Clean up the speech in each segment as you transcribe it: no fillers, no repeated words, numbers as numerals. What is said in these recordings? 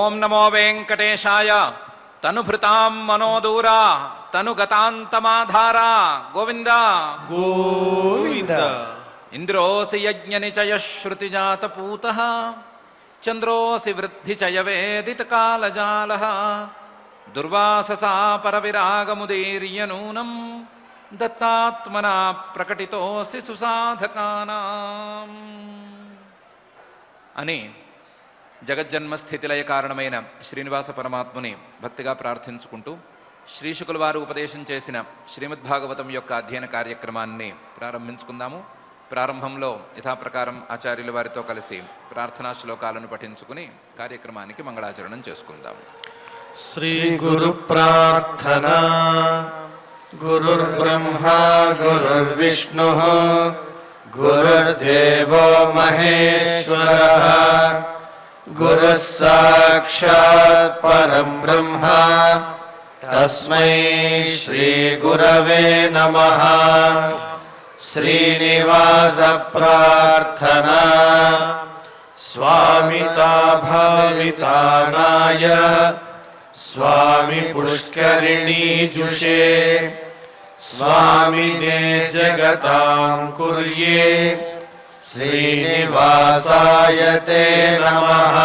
ఓం నమో వెంకటేశాయ. తనుభృతాం మనోదూరా తనుగతాంతమాధారా. గోవింద గోవింద. ఇంద్రోసి యజ్ఞనిచయశ్రుతిజాతపూతః చంద్రోసి వృద్ధిచయవేదితకాలజాలః దుర్వాససా పరవిరాగముదీర్య నూనం దత్తాత్మనా ప్రకటితోసి సుసాధకానాం అని జగజ్జన్మస్థితిలయ కారణమైన శ్రీనివాస పరమాత్ముని భక్తిగా ప్రార్థించుకుంటూ శ్రీశుకుల వారు ఉపదేశం చేసిన శ్రీమద్భాగవతం యొక్క అధ్యయన కార్యక్రమాన్ని ప్రారంభించుకుందాము. ప్రారంభంలో యథాప్రకారం ఆచార్యుల వారితో కలిసి ప్రార్థనా శ్లోకాలను పఠించుకుని కార్యక్రమానికి మంగళాచరణం చేసుకుందాం. శ్రీ గురు ప్రార్థనా. గురుర్బ్రహ్మా గురుర్విష్ణుః గురుర్దేవో మహేశ్వరః గురుః సాక్షాత్ పరం బ్రహ్మ తస్మై శ్రీ గురవే నమః. శ్రీనివాస ప్రార్థనా. స్వామితా భావితానాయ స్వామి పుష్కరిణీజుషే స్వామినే జగతాం కుర్యే శ్రీనివాసాయ తే నమః.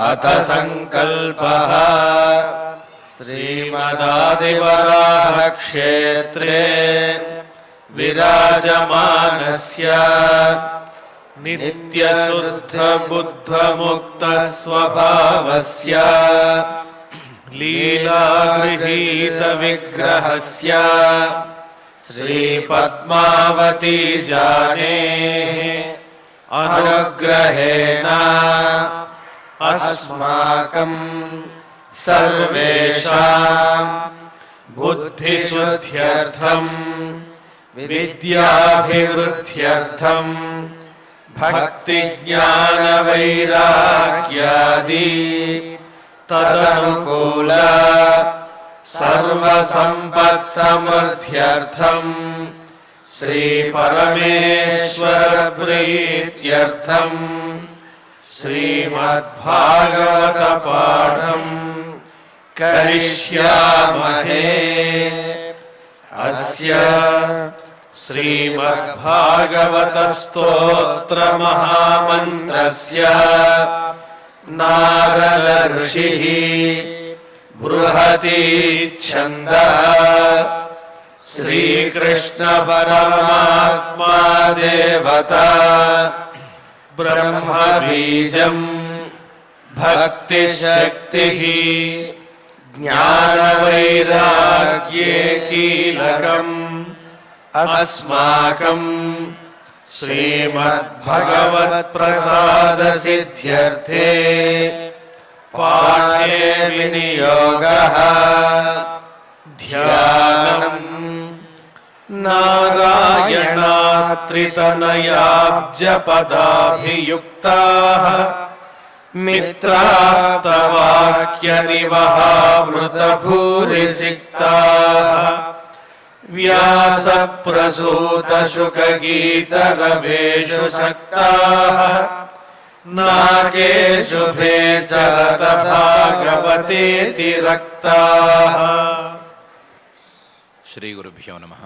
అత సంకల్పః శ్రీమదాదివరాహ క్షేత్రే విరాజమానస్య నిత్యశుద్ధ బుద్ధముక్త స్వభావస్య లీలాగృహీత విగ్రహస్య శ్రీ పద్మావతీ జానేః అనుగ్రహేణ అస్మాకం సర్వేషాం బుద్ధిశుద్ధ్యర్థం విద్యాభివృద్ధ్యర్థం భక్తి జ్ఞాన వైరాగ్యాది తదనుకూల సర్వసంపత్ సమృద్ధ్యర్థం శ్రీ పరమేశ్వర ప్రీత్యర్థం శ్రీమద్భాగవత పాఠం కరిష్యామహే. అస్య శ్రీమద్భాగవత స్తోత్ర మహామంత్రస్య నారద ఋషిః బృహతి ఛందః శ్రీకృష్ణ పరమాత్మా దేవతా బ్రహ్మ బీజం భక్తి శక్తిః జ్ఞాన వైరాగ్యే కీలకం అస్మాకం శ్రీమద్భగవత్ ప్రసాద సిద్ధ్యర్థే పాఠే వినియోగః. ధ్యానం నారాయణాత్రితనయాబ్జపదాభియుక్తాః మిత్రాప్తవాక్య నివహావృతభూరిసిక్తాః వ్యాస ప్రసూత శుక గీత రవేషు సక్తాః నాగేషు భేచరత భాగవతేతి రక్తాః. శ్రీ గురుభ్యో నమః.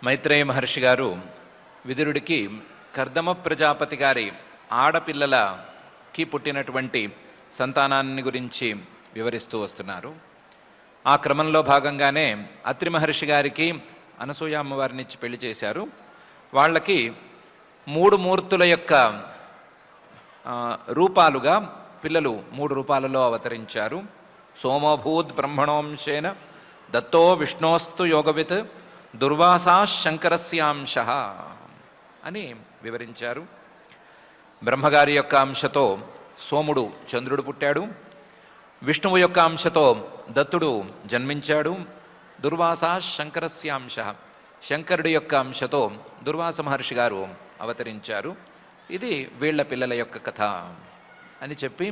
మైత్రేయ మహర్షి గారు విదురుడికి కర్దమ ప్రజాపతి గారి ఆడపిల్లలకి పుట్టినటువంటి సంతానాన్ని గురించి వివరిస్తూ వస్తున్నారు. ఆ క్రమంలో భాగంగానే అత్రి మహర్షి గారికి అనసూయ అమ్మవారిని ఇచ్చి పెళ్లి చేశారు. వాళ్ళకి 3 మూర్తుల యొక్క రూపాలుగా పిల్లలు 3 రూపాలలో అవతరించారు. సోమభూద్ బ్రహ్మణోంశేన దత్తో విష్ణోస్తు యోగవిత్ దుర్వాసా శంకరస్యాంశ అని వివరించారు. బ్రహ్మగారి యొక్క అంశతో సోముడు చంద్రుడు పుట్టాడు. విష్ణువు యొక్క అంశతో దత్తుడు జన్మించాడు. దుర్వాసా శంకరస్యాంశ శంకరుడి యొక్క అంశతో దుర్వాస మహర్షి గారు అవతరించారు. ఇది వీళ్ల పిల్లల యొక్క కథ అని చెప్పి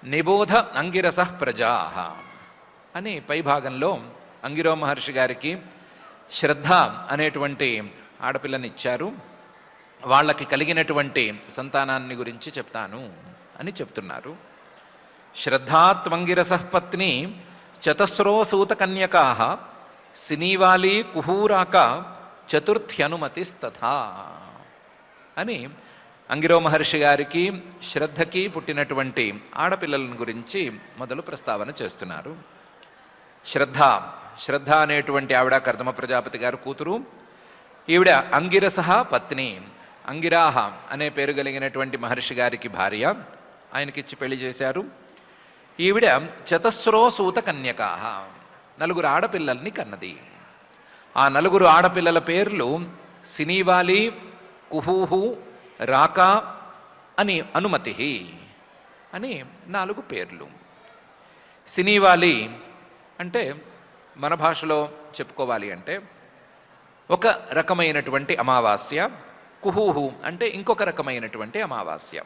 నిబోధ అంగిరస ప్రజా అని పైభాగంలో అంగిరో మహర్షి గారికి శ్రద్ధ అనేటువంటి ఆడపిల్లని ఇచ్చారు. వాళ్ళకి కలిగినటువంటి సంతానాన్ని గురించి చెప్తాను అని చెప్తున్నారు. శ్రద్ధాత్వంగిరస పత్ని చతస్రో సూత కన్యకా సినీవాలి కుహూరాక చతుర్థ్యనుమతిస్తథా అని అంగిరో మహర్షి గారికి శ్రద్ధకి పుట్టినటువంటి ఆడపిల్లలను గురించి మొదలు ప్రస్తావన చేస్తున్నారు. శ్రద్ధ అనేటువంటి ఆవిడ కర్దమ ప్రజాపతి గారు కూతురు. ఈవిడ అంగిరస పత్ని, అంగిరాహ అనే పేరు కలిగినటువంటి మహర్షి గారికి భార్య, ఆయనకిచ్చి పెళ్లి చేశారు. ఈవిడ చతస్రో సూత కన్యకా, 4 ఆడపిల్లల్ని కన్నది. ఆ 4 ఆడపిల్లల పేర్లు సినీవాలి, కుహూహు, రాక అని అనుమతి అని 4 పేర్లు. సినీవాలి అంటే మన భాషలో చెప్పుకోవాలి అంటే ఒక రకమైనటువంటి అమావాస్య, కుహూహు అంటే ఇంకొక రకమైనటువంటి అమావాస్య.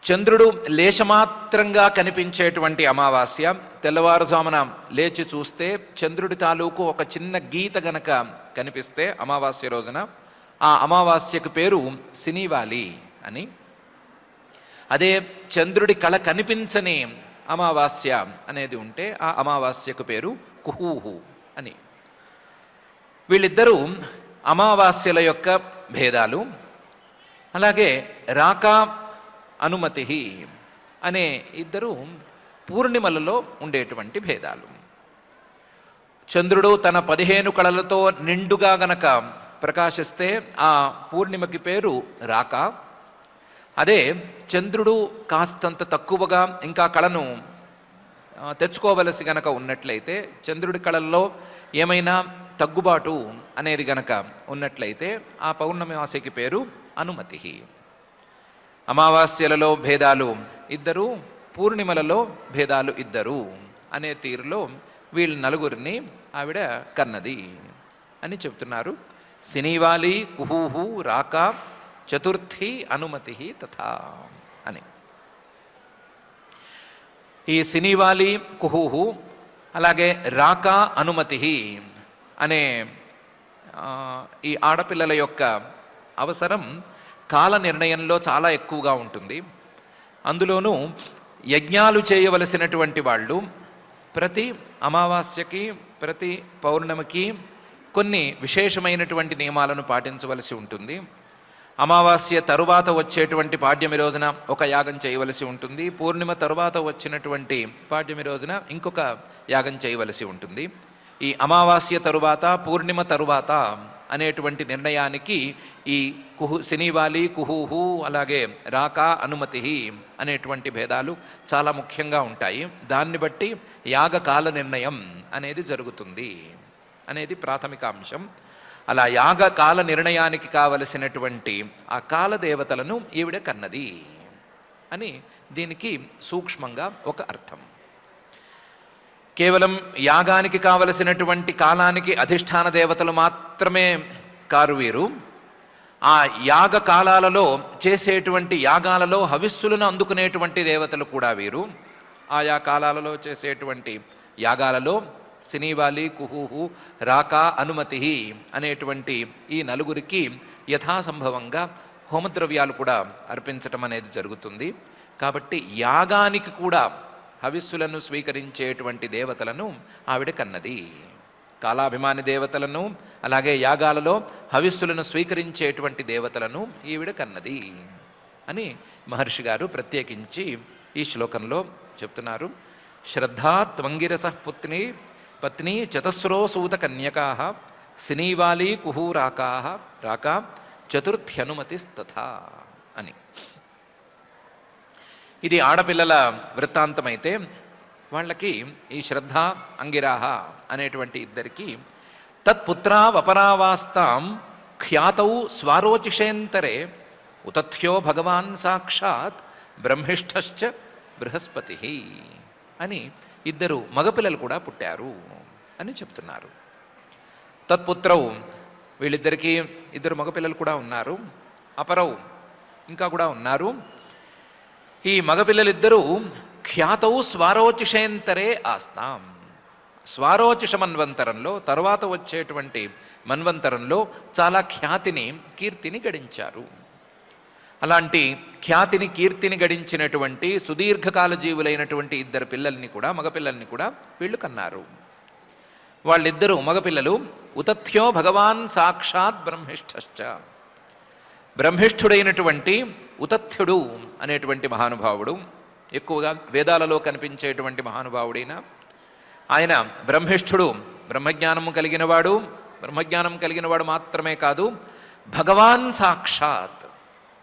చంద్రుడు లేశమాత్రంగా కనిపించేటువంటి అమావాస్య, తెల్లవారుజామున లేచి చూస్తే చంద్రుడి తాలూకు ఒక చిన్న గీత గనక కనిపిస్తే అమావాస్య రోజున ఆ అమావాస్యకు పేరు సినీవాలి అని. అదే చంద్రుడి కళ కనిపించని అమావాస్య అనేది ఉంటే ఆ అమావాస్యకు పేరు కుహూహు అని. వీళ్ళిద్దరూ అమావాస్యల యొక్క భేదాలు. అలాగే రాక, అనుమతి అనే ఇద్దరు పూర్ణిమలలో ఉండేటువంటి భేదాలు. చంద్రుడు తన 15 కళలతో నిండుగా గనక ప్రకాశిస్తే ఆ పూర్ణిమకి పేరు రాక. అదే చంద్రుడు కాస్తంత తక్కువగా ఇంకా కళను తెచ్చుకోవలసి గనక ఉన్నట్లయితే, చంద్రుడి కళల్లో ఏమైనా తగ్గుబాటు అనేది గనక ఉన్నట్లయితే ఆ పౌర్ణమాసికి పేరు అనుమతి. అమావాస్యలలో భేదాలు ఇద్దరు, పూర్ణిమలలో భేదాలు ఇద్దరు అనే తీరులో వీళ్ళ 4 ఆవిడ కన్నది అని చెప్తున్నారు. సినీవాలి, కుహూహు, రాక, చతుర్థి అనుమతి తథా అని. ఈ సినీవాలి, కుహూహు అలాగే రాక, అనుమతి అనే ఈ ఆడపిల్లల యొక్క అవసరం కాల నిర్ణయంలో చాలా ఎక్కువగా ఉంటుంది. అందులోనూ యజ్ఞాలు చేయవలసినటువంటి వాళ్ళు ప్రతి అమావాస్యకి, ప్రతి పౌర్ణమికి కొన్ని విశేషమైనటువంటి నియమాలను పాటించవలసి ఉంటుంది. అమావాస్య తరువాత వచ్చేటువంటి పాడ్యమి రోజున ఒక యాగం చేయవలసి ఉంటుంది. పూర్ణిమ తరువాత వచ్చినటువంటి పాడ్యమి రోజున ఇంకొక యాగం చేయవలసి ఉంటుంది. ఈ అమావాస్య తరువాత, పూర్ణిమ తరువాత అనేటువంటి నిర్ణయానికి ఈ సినీవాలి, కుహూహు అలాగే రాక, అనుమతి అనేటువంటి భేదాలు చాలా ముఖ్యంగా ఉంటాయి. దాన్ని బట్టి యాగకాల నిర్ణయం అనేది జరుగుతుంది అనేది ప్రాథమిక అంశం. అలా యాగకాల నిర్ణయానికి కావలసినటువంటి ఆ కాలదేవతలను ఈవిడ కన్నది అని దీనికి సూక్ష్మంగా ఒక అర్థం. కేవలం యాగానికి కావలసినటువంటి కాలానికి అధిష్టాన దేవతలు మాత్రమే కారు వీరు. ఆ యాగ కాలాలలో చేసేటువంటి యాగాలలో హవిస్సులను అందుకునేటువంటి దేవతలు కూడా వీరు. ఆయా కాలాలలో చేసేటువంటి యాగాలలో సినీవాలి, కుహూహు, రాక, అనుమతి అనేటువంటి ఈ 4 యథాసంభవంగా హోమద్రవ్యాలు కూడా అర్పించటం అనేది జరుగుతుంది. కాబట్టి యాగానికి కూడా హవిస్సులను స్వీకరించేటువంటి దేవతలను ఆవిడ కన్నది. కాలాభిమాని దేవతలను అలాగే యాగాలలో హవిస్సులను స్వీకరించేటువంటి దేవతలను ఈవిడ కన్నది అని మహర్షి గారు ప్రత్యేకించి ఈ శ్లోకంలో చెప్తున్నారు. శ్రద్ధా త్వంగిరస పత్ని చతస్రో సూత కన్యకా సినీవాలి, కుహూరాకా, రాక, చతుర్థ్యనుమతిస్తథా అని. ఇది ఆడపిల్లల వృత్తాంతమైతే వాళ్ళకి ఈ శ్రద్ధ, అంగిరాహ అనేటువంటి ఇద్దరికి తత్పుత్రావపరావాస్తాం ఖ్యాతౌ స్వారోచిషేంతరే ఉతథ్యో భగవాన్ సాక్షాత్ బ్రహ్మిష్ఠశ్చ బృహస్పతి అని 2 మగపిల్లలు కూడా పుట్టారు అని చెప్తున్నారు. తత్పుత్రవు వీళ్ళిద్దరికీ 2 మగపిల్లలు కూడా ఉన్నారు. అపరవు ఇంకా కూడా ఉన్నారు. ఈ మగపిల్లలిద్దరూ ఖ్యాతౌ స్వారోచిషేంతరే ఆస్తాం. స్వారోచిష మన్వంతరంలో తరువాత వచ్చేటువంటి మన్వంతరంలో చాలా ఖ్యాతిని కీర్తిని గడించారు. అలాంటి ఖ్యాతిని కీర్తిని గడించినటువంటి సుదీర్ఘకాల జీవులైనటువంటి ఇద్దరు పిల్లల్ని కూడా మగపిల్లల్ని కూడా వీళ్ళు కన్నారు. వాళ్ళిద్దరూ మగపిల్లలు ఉతథ్యో భగవాన్ సాక్షాత్ బ్రహ్మిష్ఠశ్చ, బ్రహ్మిష్ఠుడైనటువంటి ఉతథ్యుడు అనేటువంటి మహానుభావుడు, ఎక్కువగా వేదాలలో కనిపించేటువంటి మహానుభావుడైన ఆయన బ్రహ్మిష్ఠుడు, బ్రహ్మజ్ఞానము కలిగినవాడు. బ్రహ్మజ్ఞానం కలిగినవాడు మాత్రమే కాదు, భగవాన్ సాక్షాత్,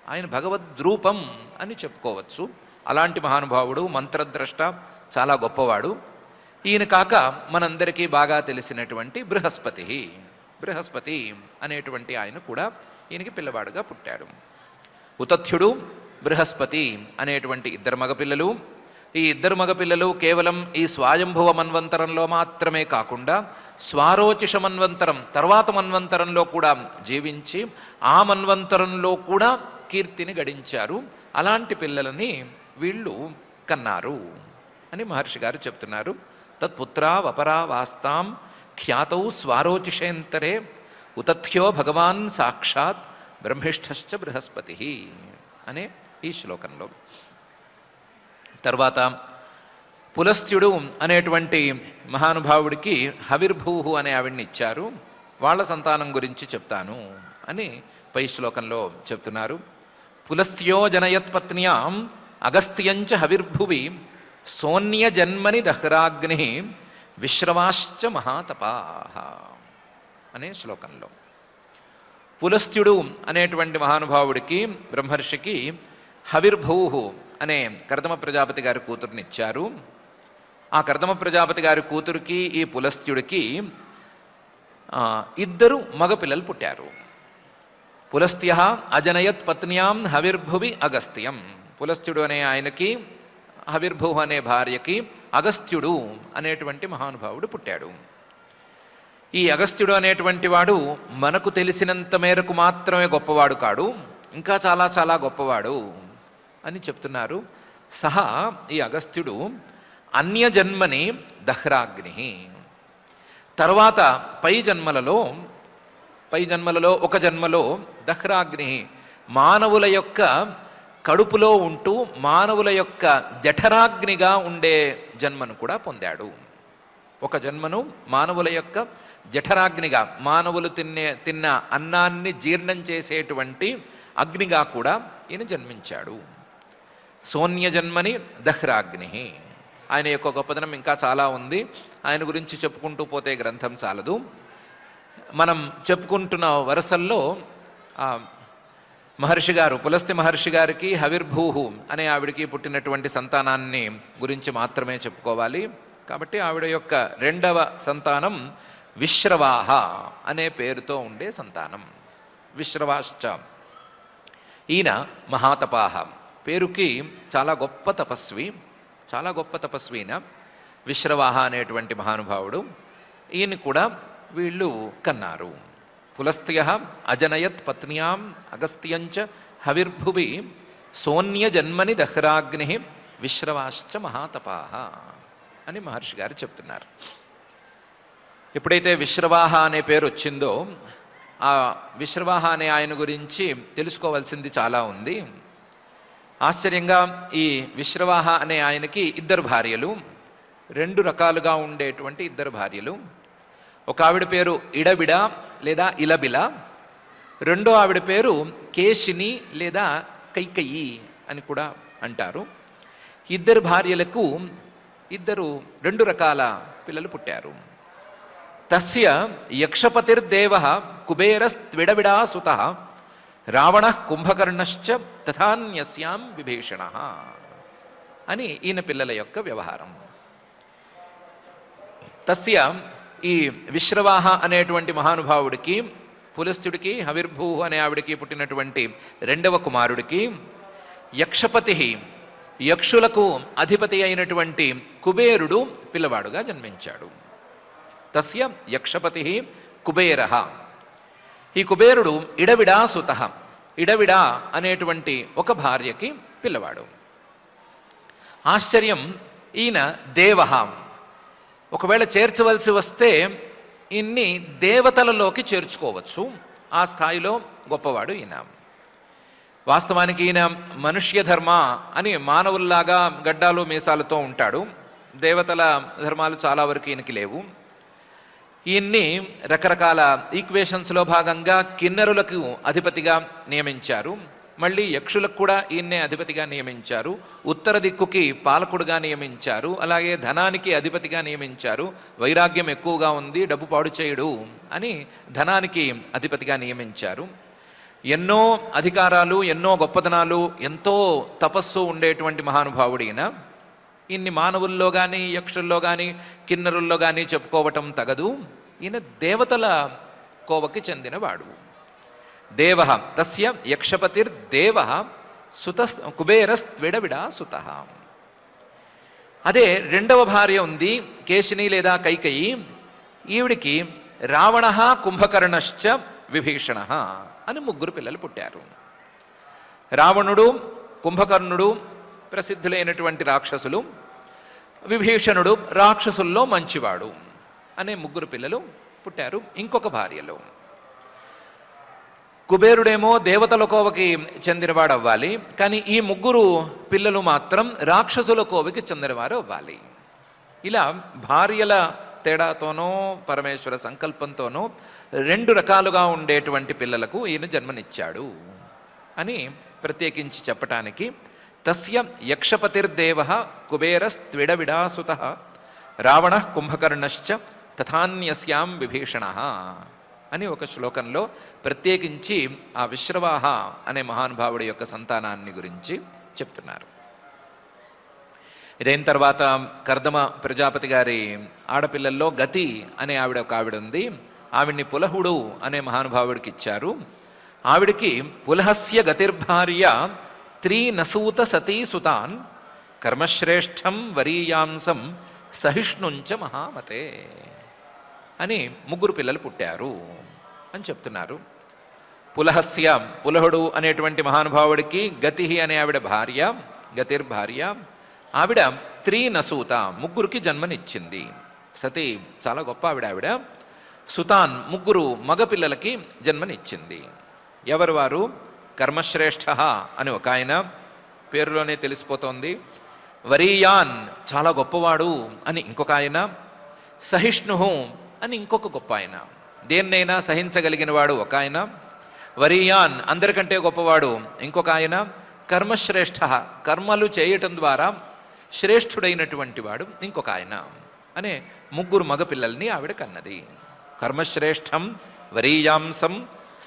ఆయన భగవద్రూపం అని చెప్పుకోవచ్చు. అలాంటి మహానుభావుడు, మంత్రద్రష్ట, చాలా గొప్పవాడు. ఈయన కాక మనందరికీ బాగా తెలిసినటువంటి బృహస్పతి అనేటువంటి ఆయన కూడా ఈయనకి పిల్లవాడుగా పుట్టాడు. ఉతథ్యుడు, బృహస్పతి అనేటువంటి ఇద్దరు మగపిల్లలు. ఈ ఇద్దరు మగపిల్లలు కేవలం ఈ స్వయంభువ మన్వంతరంలో మాత్రమే కాకుండా స్వారోచిష మన్వంతరం తర్వాత మన్వంతరంలో కూడా జీవించి ఆ మన్వంతరంలో కూడా కీర్తిని గడించారు. అలాంటి పిల్లలని వీళ్ళు కన్నారు అని మహర్షి గారు చెప్తున్నారు. తత్పుత్రా వపరా వాస్తాం ఖ్యాతౌ స్వారోచిషేంతరే ఉతథ్యో భగవాన్ సాక్షాత్ బ్రహ్మిష్ఠశ్చ బృహస్పతి అనే ఈ శ్లోకంలో. తర్వాత పులస్త్యుడు అనేటువంటి మహానుభావుడికి హవిర్భూహు అనే ఆవిడ్ని ఇచ్చారు. వాళ్ళ సంతానం గురించి చెప్తాను అని పై శ్లోకంలో చెప్తున్నారు. పులస్త్యో జనయత్పత్న్యాం అగస్త్యంచ హవిర్భువి సోన్య జన్మని దహ్రాగ్ని విశ్రవాశ్చ మహాతపాః అనే శ్లోకంలో పులస్త్యుడు అనేటువంటి మహానుభావుడికి బ్రహ్మర్షికి హవిర్భూహు అనే కర్దమ ప్రజాపతి గారి కూతురునిచ్చారు. ఆ కర్దమ ప్రజాపతి గారి కూతురికి ఈ పులస్త్యుడికి ఇద్దరు మగపిల్లలు పుట్టారు. పులస్త్య అజనయత్ పత్న్యాం హవిర్భువి అగస్త్యం, పులస్త్యుడు అనే ఆయనకి హవిర్భు అనే భార్యకి అగస్త్యుడు అనేటువంటి మహానుభావుడు పుట్టాడు. ఈ అగస్త్యుడు అనేటువంటి వాడు మనకు తెలిసినంత మేరకు మాత్రమే గొప్పవాడు కాడు, ఇంకా చాలా చాలా గొప్పవాడు అని చెప్తున్నారు. సహా ఈ అగస్త్యుడు అన్యజన్మని దహ్రాగ్ని, తర్వాత పై జన్మలలో ఒక జన్మలో దహ్రాగ్ని మానవుల యొక్క కడుపులో ఉంటూ మానవుల యొక్క జఠరాగ్నిగా ఉండే జన్మను కూడా పొందాడు. ఒక జన్మను మానవుల యొక్క జఠరాగ్నిగా, మానవులు తిన్న అన్నాన్ని జీర్ణం చేసేటువంటి అగ్నిగా కూడా ఈయన జన్మించాడు. సోన్య జన్మని దహ్రాగ్ని. ఆయన యొక్క గొప్పదనం ఇంకా చాలా ఉంది. ఆయన గురించి చెప్పుకుంటూ పోతే గ్రంథం చాలదు. మనం చెప్పుకుంటున్న వరుసల్లో మహర్షి గారు, పులస్త్య మహర్షి గారికి హవిర్భూహు అనే ఆవిడికి పుట్టినటువంటి సంతానాన్ని గురించి మాత్రమే చెప్పుకోవాలి. కాబట్టి ఆవిడ యొక్క రెండవ సంతానం విశ్రవాహ అనే పేరుతో ఉండే సంతానం. విశ్రవాశ్చ, ఈయన మహాతపాహ, పేరుకి చాలా గొప్ప తపస్విన విశ్రవాహ అనేటువంటి మహానుభావుడు. ఈయన కూడా వీళ్ళు కన్నారు. పులస్త్య అజనయత్ పత్న్యాం అగస్త్యంచ హవిర్భువి సోన్య జన్మని దహ్రాగ్ని విశ్రవాశ్చ మహాతపాహ అని మహర్షి గారు చెప్తున్నారు. ఎప్పుడైతే విశ్రవాహ అనే పేరు వచ్చిందో ఆ విశ్రవాహ అనే ఆయన గురించి తెలుసుకోవాల్సింది చాలా ఉంది. ఆశ్చర్యంగా ఈ విశ్రవాహ అనే ఆయనకి ఇద్దరు భార్యలు, రెండు రకాలుగా ఉండేటువంటి ఇద్దరు భార్యలు. ఒక ఆవిడ పేరు ఇడబిడ లేదా ఇలబిల, రెండో ఆవిడ పేరు కేశిని లేదా కైకయి అని కూడా అంటారు. ఇద్దరు భార్యలకు రెండు రకాల పిల్లలు పుట్టారు. తస్య యక్షపతిర్దేవ కుబేరస్త్విడబిడా సుతః రావణ కుంభకర్ణశ్చ తథాన్యస్యాం విభీషణ అని ఈయన పిల్లల యొక్క వ్యవహారం. తస్య ఈ విశ్రవాహ అనేటువంటి మహానుభావుడికి, పులస్త్యుడికి, హవిర్భూ అనే ఆవిడికి పుట్టినటువంటి రెండవ కుమారుడికి యక్షపతి, యక్షులకు అధిపతి అయినటువంటి కుబేరుడు పిల్లవాడుగా జన్మించాడు. తస్య యక్షపతి కుబేర. ఈ కుబేరుడు ఇడవిడా సుత, ఇడవిడ అనేటువంటి ఒక భార్యకి పిల్లవాడు. ఆశ్చర్యం, ఈయన దేవ, ఒకవేళ చేర్చవలసి వస్తే ఇన్ని దేవతలలోకి చేర్చుకోవచ్చు. ఆ స్థాయిలో గొప్పవాడు ఈయన. వాస్తవానికి ఈయన మనుష్య ధర్మ అని మానవుల్లాగా గడ్డాలు మీసాలతో ఉంటాడు. దేవతల ధర్మాలు చాలా వరకు ఈయనకి లేవు. ఈయన్ని రకరకాల ఈక్వేషన్స్లో భాగంగా కిన్నరులకు అధిపతిగా నియమించారు. మళ్ళీ యక్షులకు కూడా ఈయన్నే అధిపతిగా నియమించారు. ఉత్తర దిక్కుకి పాలకుడుగా నియమించారు. అలాగే ధనానికి అధిపతిగా నియమించారు. వైరాగ్యం ఎక్కువగా ఉంది, డబ్బు పాడు చేయడు అని ధనానికి అధిపతిగా నియమించారు. ఎన్నో అధికారాలు, ఎన్నో గొప్పతనాలు, ఎంతో తపస్సు ఉండేటువంటి మహానుభావుడు ఈయన. ఇన్ని మానవుల్లో కానీ యక్షుల్లో కానీ కిన్నరుల్లో కానీ చెప్పుకోవటం తగదు. ఈయన దేవతల కోవకి చెందినవాడు. దేవ తస్య యక్షపతిర్దేవ సుత కుబేరస్త్విడవిడా సుత. అదే రెండవ భార్య ఉంది, కేశిని లేదా కైకయి. ఈవిడికి రావణ, కుంభకర్ణశ్చ, విభీషణ అని 3 పిల్లలు పుట్టారు. రావణుడు, కుంభకర్ణుడు ప్రసిద్ధులైనటువంటి రాక్షసులు, విభీషణుడు రాక్షసుల్లో మంచివాడు అనే 3 పిల్లలు పుట్టారు ఇంకొక భార్యలో. కుబేరుడేమో దేవతల కోవకి చెందినవాడు అవ్వాలి, కానీ ఈ 3 పిల్లలు మాత్రం రాక్షసుల కోవకి చెందినవారు అవ్వాలి. ఇలా భార్యల తేడాతోనో పరమేశ్వర సంకల్పంతోనో 2 రకాలుగా ఉండేటువంటి పిల్లలకు ఈయన జన్మనిచ్చాడు అని ప్రత్యేకించి చెప్పటానికి తస్య యక్షపతిర్దేవ కుబేరస్త్విడవిడాసుత రావణ కుంభకర్ణశ్చ తథాన్యస్యాం విభీషణ అని ఒక శ్లోకంలో ప్రత్యేకించి ఆ విశ్రవాహ అనే మహానుభావుడి యొక్క సంతానాన్ని గురించి చెప్తున్నారు. ఇదైన తర్వాత కర్దమ ప్రజాపతి గారి ఆడపిల్లల్లో గతి అనే ఒక ఆవిడ ఉంది. ఆవిడ్ని పులహుడు అనే మహానుభావుడికి ఇచ్చారు. ఆవిడికి పులహస్య గతిర్భార్య త్రీనసూత సతీ సుతాన్ కర్మశ్రేష్టం వరీయాంసం సహిష్ణుంచ మహామతే అని 3 పిల్లలు పుట్టారు అని చెప్తున్నారు. పులహస్య, పులహుడు అనేటువంటి మహానుభావుడికి గతి అనే ఆవిడ భార్య, గతిర్భార్య. ఆవిడ త్రీనసూత, 3కి జన్మనిచ్చింది. సతీ చాలా గొప్ప ఆవిడ. సుతాన్ 3 మగపిల్లలకి జన్మనిచ్చింది. ఎవరు వారు? కర్మశ్రేష్ఠ అని ఒక ఆయన, పేరులోనే తెలిసిపోతోంది. వరీయాన్ చాలా గొప్పవాడు అని ఇంకొక ఆయన. సహిష్ణు అని ఇంకొక గొప్ప ఆయన, దేన్నైనా సహించగలిగిన వాడు ఒక ఆయన. వరీయాన్ అందరికంటే గొప్పవాడు ఇంకొక ఆయన. కర్మశ్రేష్ఠ కర్మలు చేయటం ద్వారా శ్రేష్ఠుడైనటువంటి వాడు ఇంకొక ఆయన అనే 3 మగపిల్లల్ని ఆవిడ కన్నది. కర్మశ్రేష్టం వరీయాంసం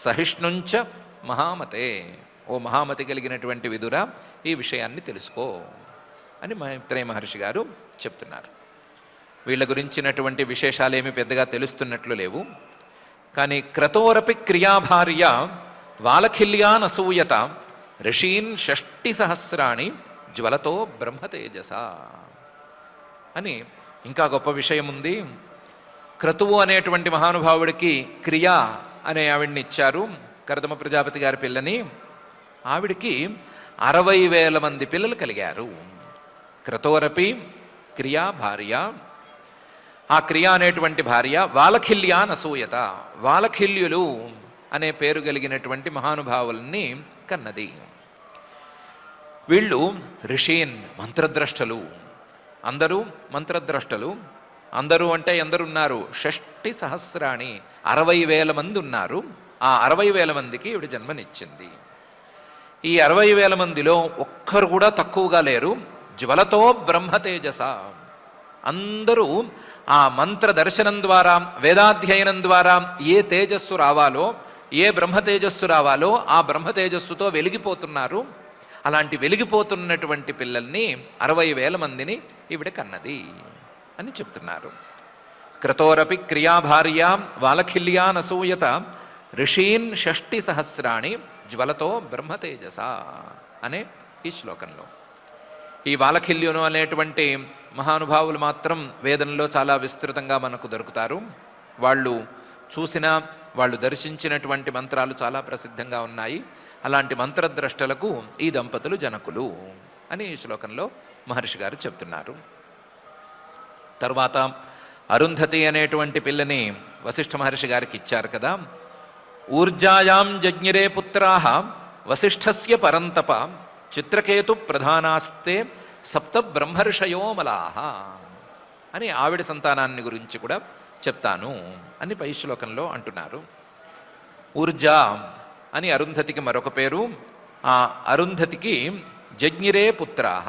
సహిష్ణుంచ మహామతే. ఓ మహామతి కలిగినటువంటి విదుర, ఈ విషయాన్ని తెలుసుకో అని మైత్రేయ మహర్షి గారు చెప్తున్నారు. వీళ్ళ గురించినటువంటి విశేషాలేమి పెద్దగా తెలుస్తున్నట్లు లేవు. కానీ క్రతోరపి క్రియాభార్య వాలఖిల్యానసూయత ఋషీన్ 60 సహస్రాణి జ్వలతో బ్రహ్మతేజస అని ఇంకా గొప్ప విషయం ఉంది. క్రతువు అనేటువంటి మహానుభావుడికి క్రియ అనే ఆవిడ్ని ఇచ్చారు, కర్దమ ప్రజాపతి గారి పిల్లని. ఆవిడికి 60,000 మంది పిల్లలు కలిగారు. క్రతోరపి క్రియా భార్య. ఆ క్రియ అనేటువంటి భార్య వాలఖిల్యానసూయత, వాలఖిల్యులు అనే పేరు కలిగినటువంటి మహానుభావుల్ని కన్నది. వీళ్ళు ఋషీన్ మంత్రద్రష్టలు, అందరూ మంత్రద్రష్టలు. అందరూ అంటే ఎందరున్నారు? 60 సహస్రాణి 60,000 మంది ఉన్నారు. ఆ 60,000 మందికి ఈవిడ జన్మనిచ్చింది. ఈ 60,000 మందిలో ఒక్కరు కూడా తక్కువగా లేరు. జ్వలతో బ్రహ్మతేజస, అందరూ ఆ మంత్ర దర్శనం ద్వారా, వేదాధ్యయనం ద్వారా ఏ తేజస్సు రావాలో, ఏ బ్రహ్మతేజస్సు రావాలో ఆ బ్రహ్మతేజస్సుతో వెలిగిపోతున్నారు. అలాంటి వెలిగిపోతున్నటువంటి పిల్లల్ని 60,000 మందిని ఈవిడ కన్నది అని చెప్తున్నారు. క్రతోరపి క్రియాభార్య వాలఖిల్యానసూయత ఋషీన్ 60 సహస్రాణి జ్వలతో బ్రహ్మతేజస అనే ఈ శ్లోకంలో. ఈ వాలఖిల్యును అనేటువంటి మహానుభావులు మాత్రం వేదంలో చాలా విస్తృతంగా మనకు దొరుకుతారు. వాళ్ళు చూసిన, వాళ్ళు దర్శించినటువంటి మంత్రాలు చాలా ప్రసిద్ధంగా ఉన్నాయి. అలాంటి మంత్రద్రష్టలకు ఈ దంపతులు జనకులు అని ఈ శ్లోకంలో మహర్షి గారు చెప్తున్నారు. తరువాత అరుంధతి అనేటువంటి పిల్లని వశిష్ఠ మహర్షి గారికి ఇచ్చారు కదా. ఊర్జాయాం జజ్ఞిరే పుత్రాః వశిష్ఠస్య పరంతప చిత్రకేతు ప్రధానాస్తే సప్త బ్రహ్మర్షయో మలాః అని ఆవిడ సంతానాన్ని గురించి కూడా చెప్తాను అని పై శ్లోకంలో అంటున్నారు. ఊర్జా అని అరుంధతికి మరొక పేరు. ఆ అరుంధతికి జజ్ఞిరే పుత్రాః,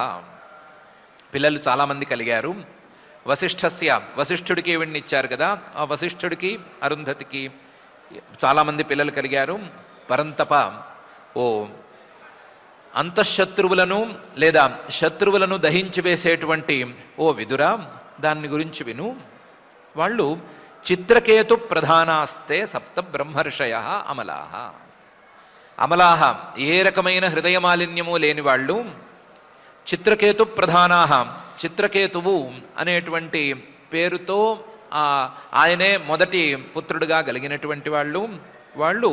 పిల్లలు చాలామంది కలిగారు. వశిష్ఠుడికి ఈవిడ్ని ఇచ్చారు కదా, ఆ వశిష్ఠుడికి అరుంధతికి చాలామంది పిల్లలు కలిగారు. పరంతప, ఓ అంతఃశత్రువులను లేదా శత్రువులను దహించి వేసేటువంటి ఓ విదురా, దాన్ని గురించి విను. వాళ్ళు చిత్రకేతు ప్రధానాస్తే సప్త బ్రహ్మర్షయ అమలాహ. అమలాహ ఏ రకమైన హృదయ మాలిన్యము లేని వాళ్ళు. చిత్రకేతు ప్రధానాహ, చిత్రకేతువు అనేటువంటి పేరుతో ఆయనే మొదటి పుత్రుడిగా కలిగినటువంటి వాళ్ళు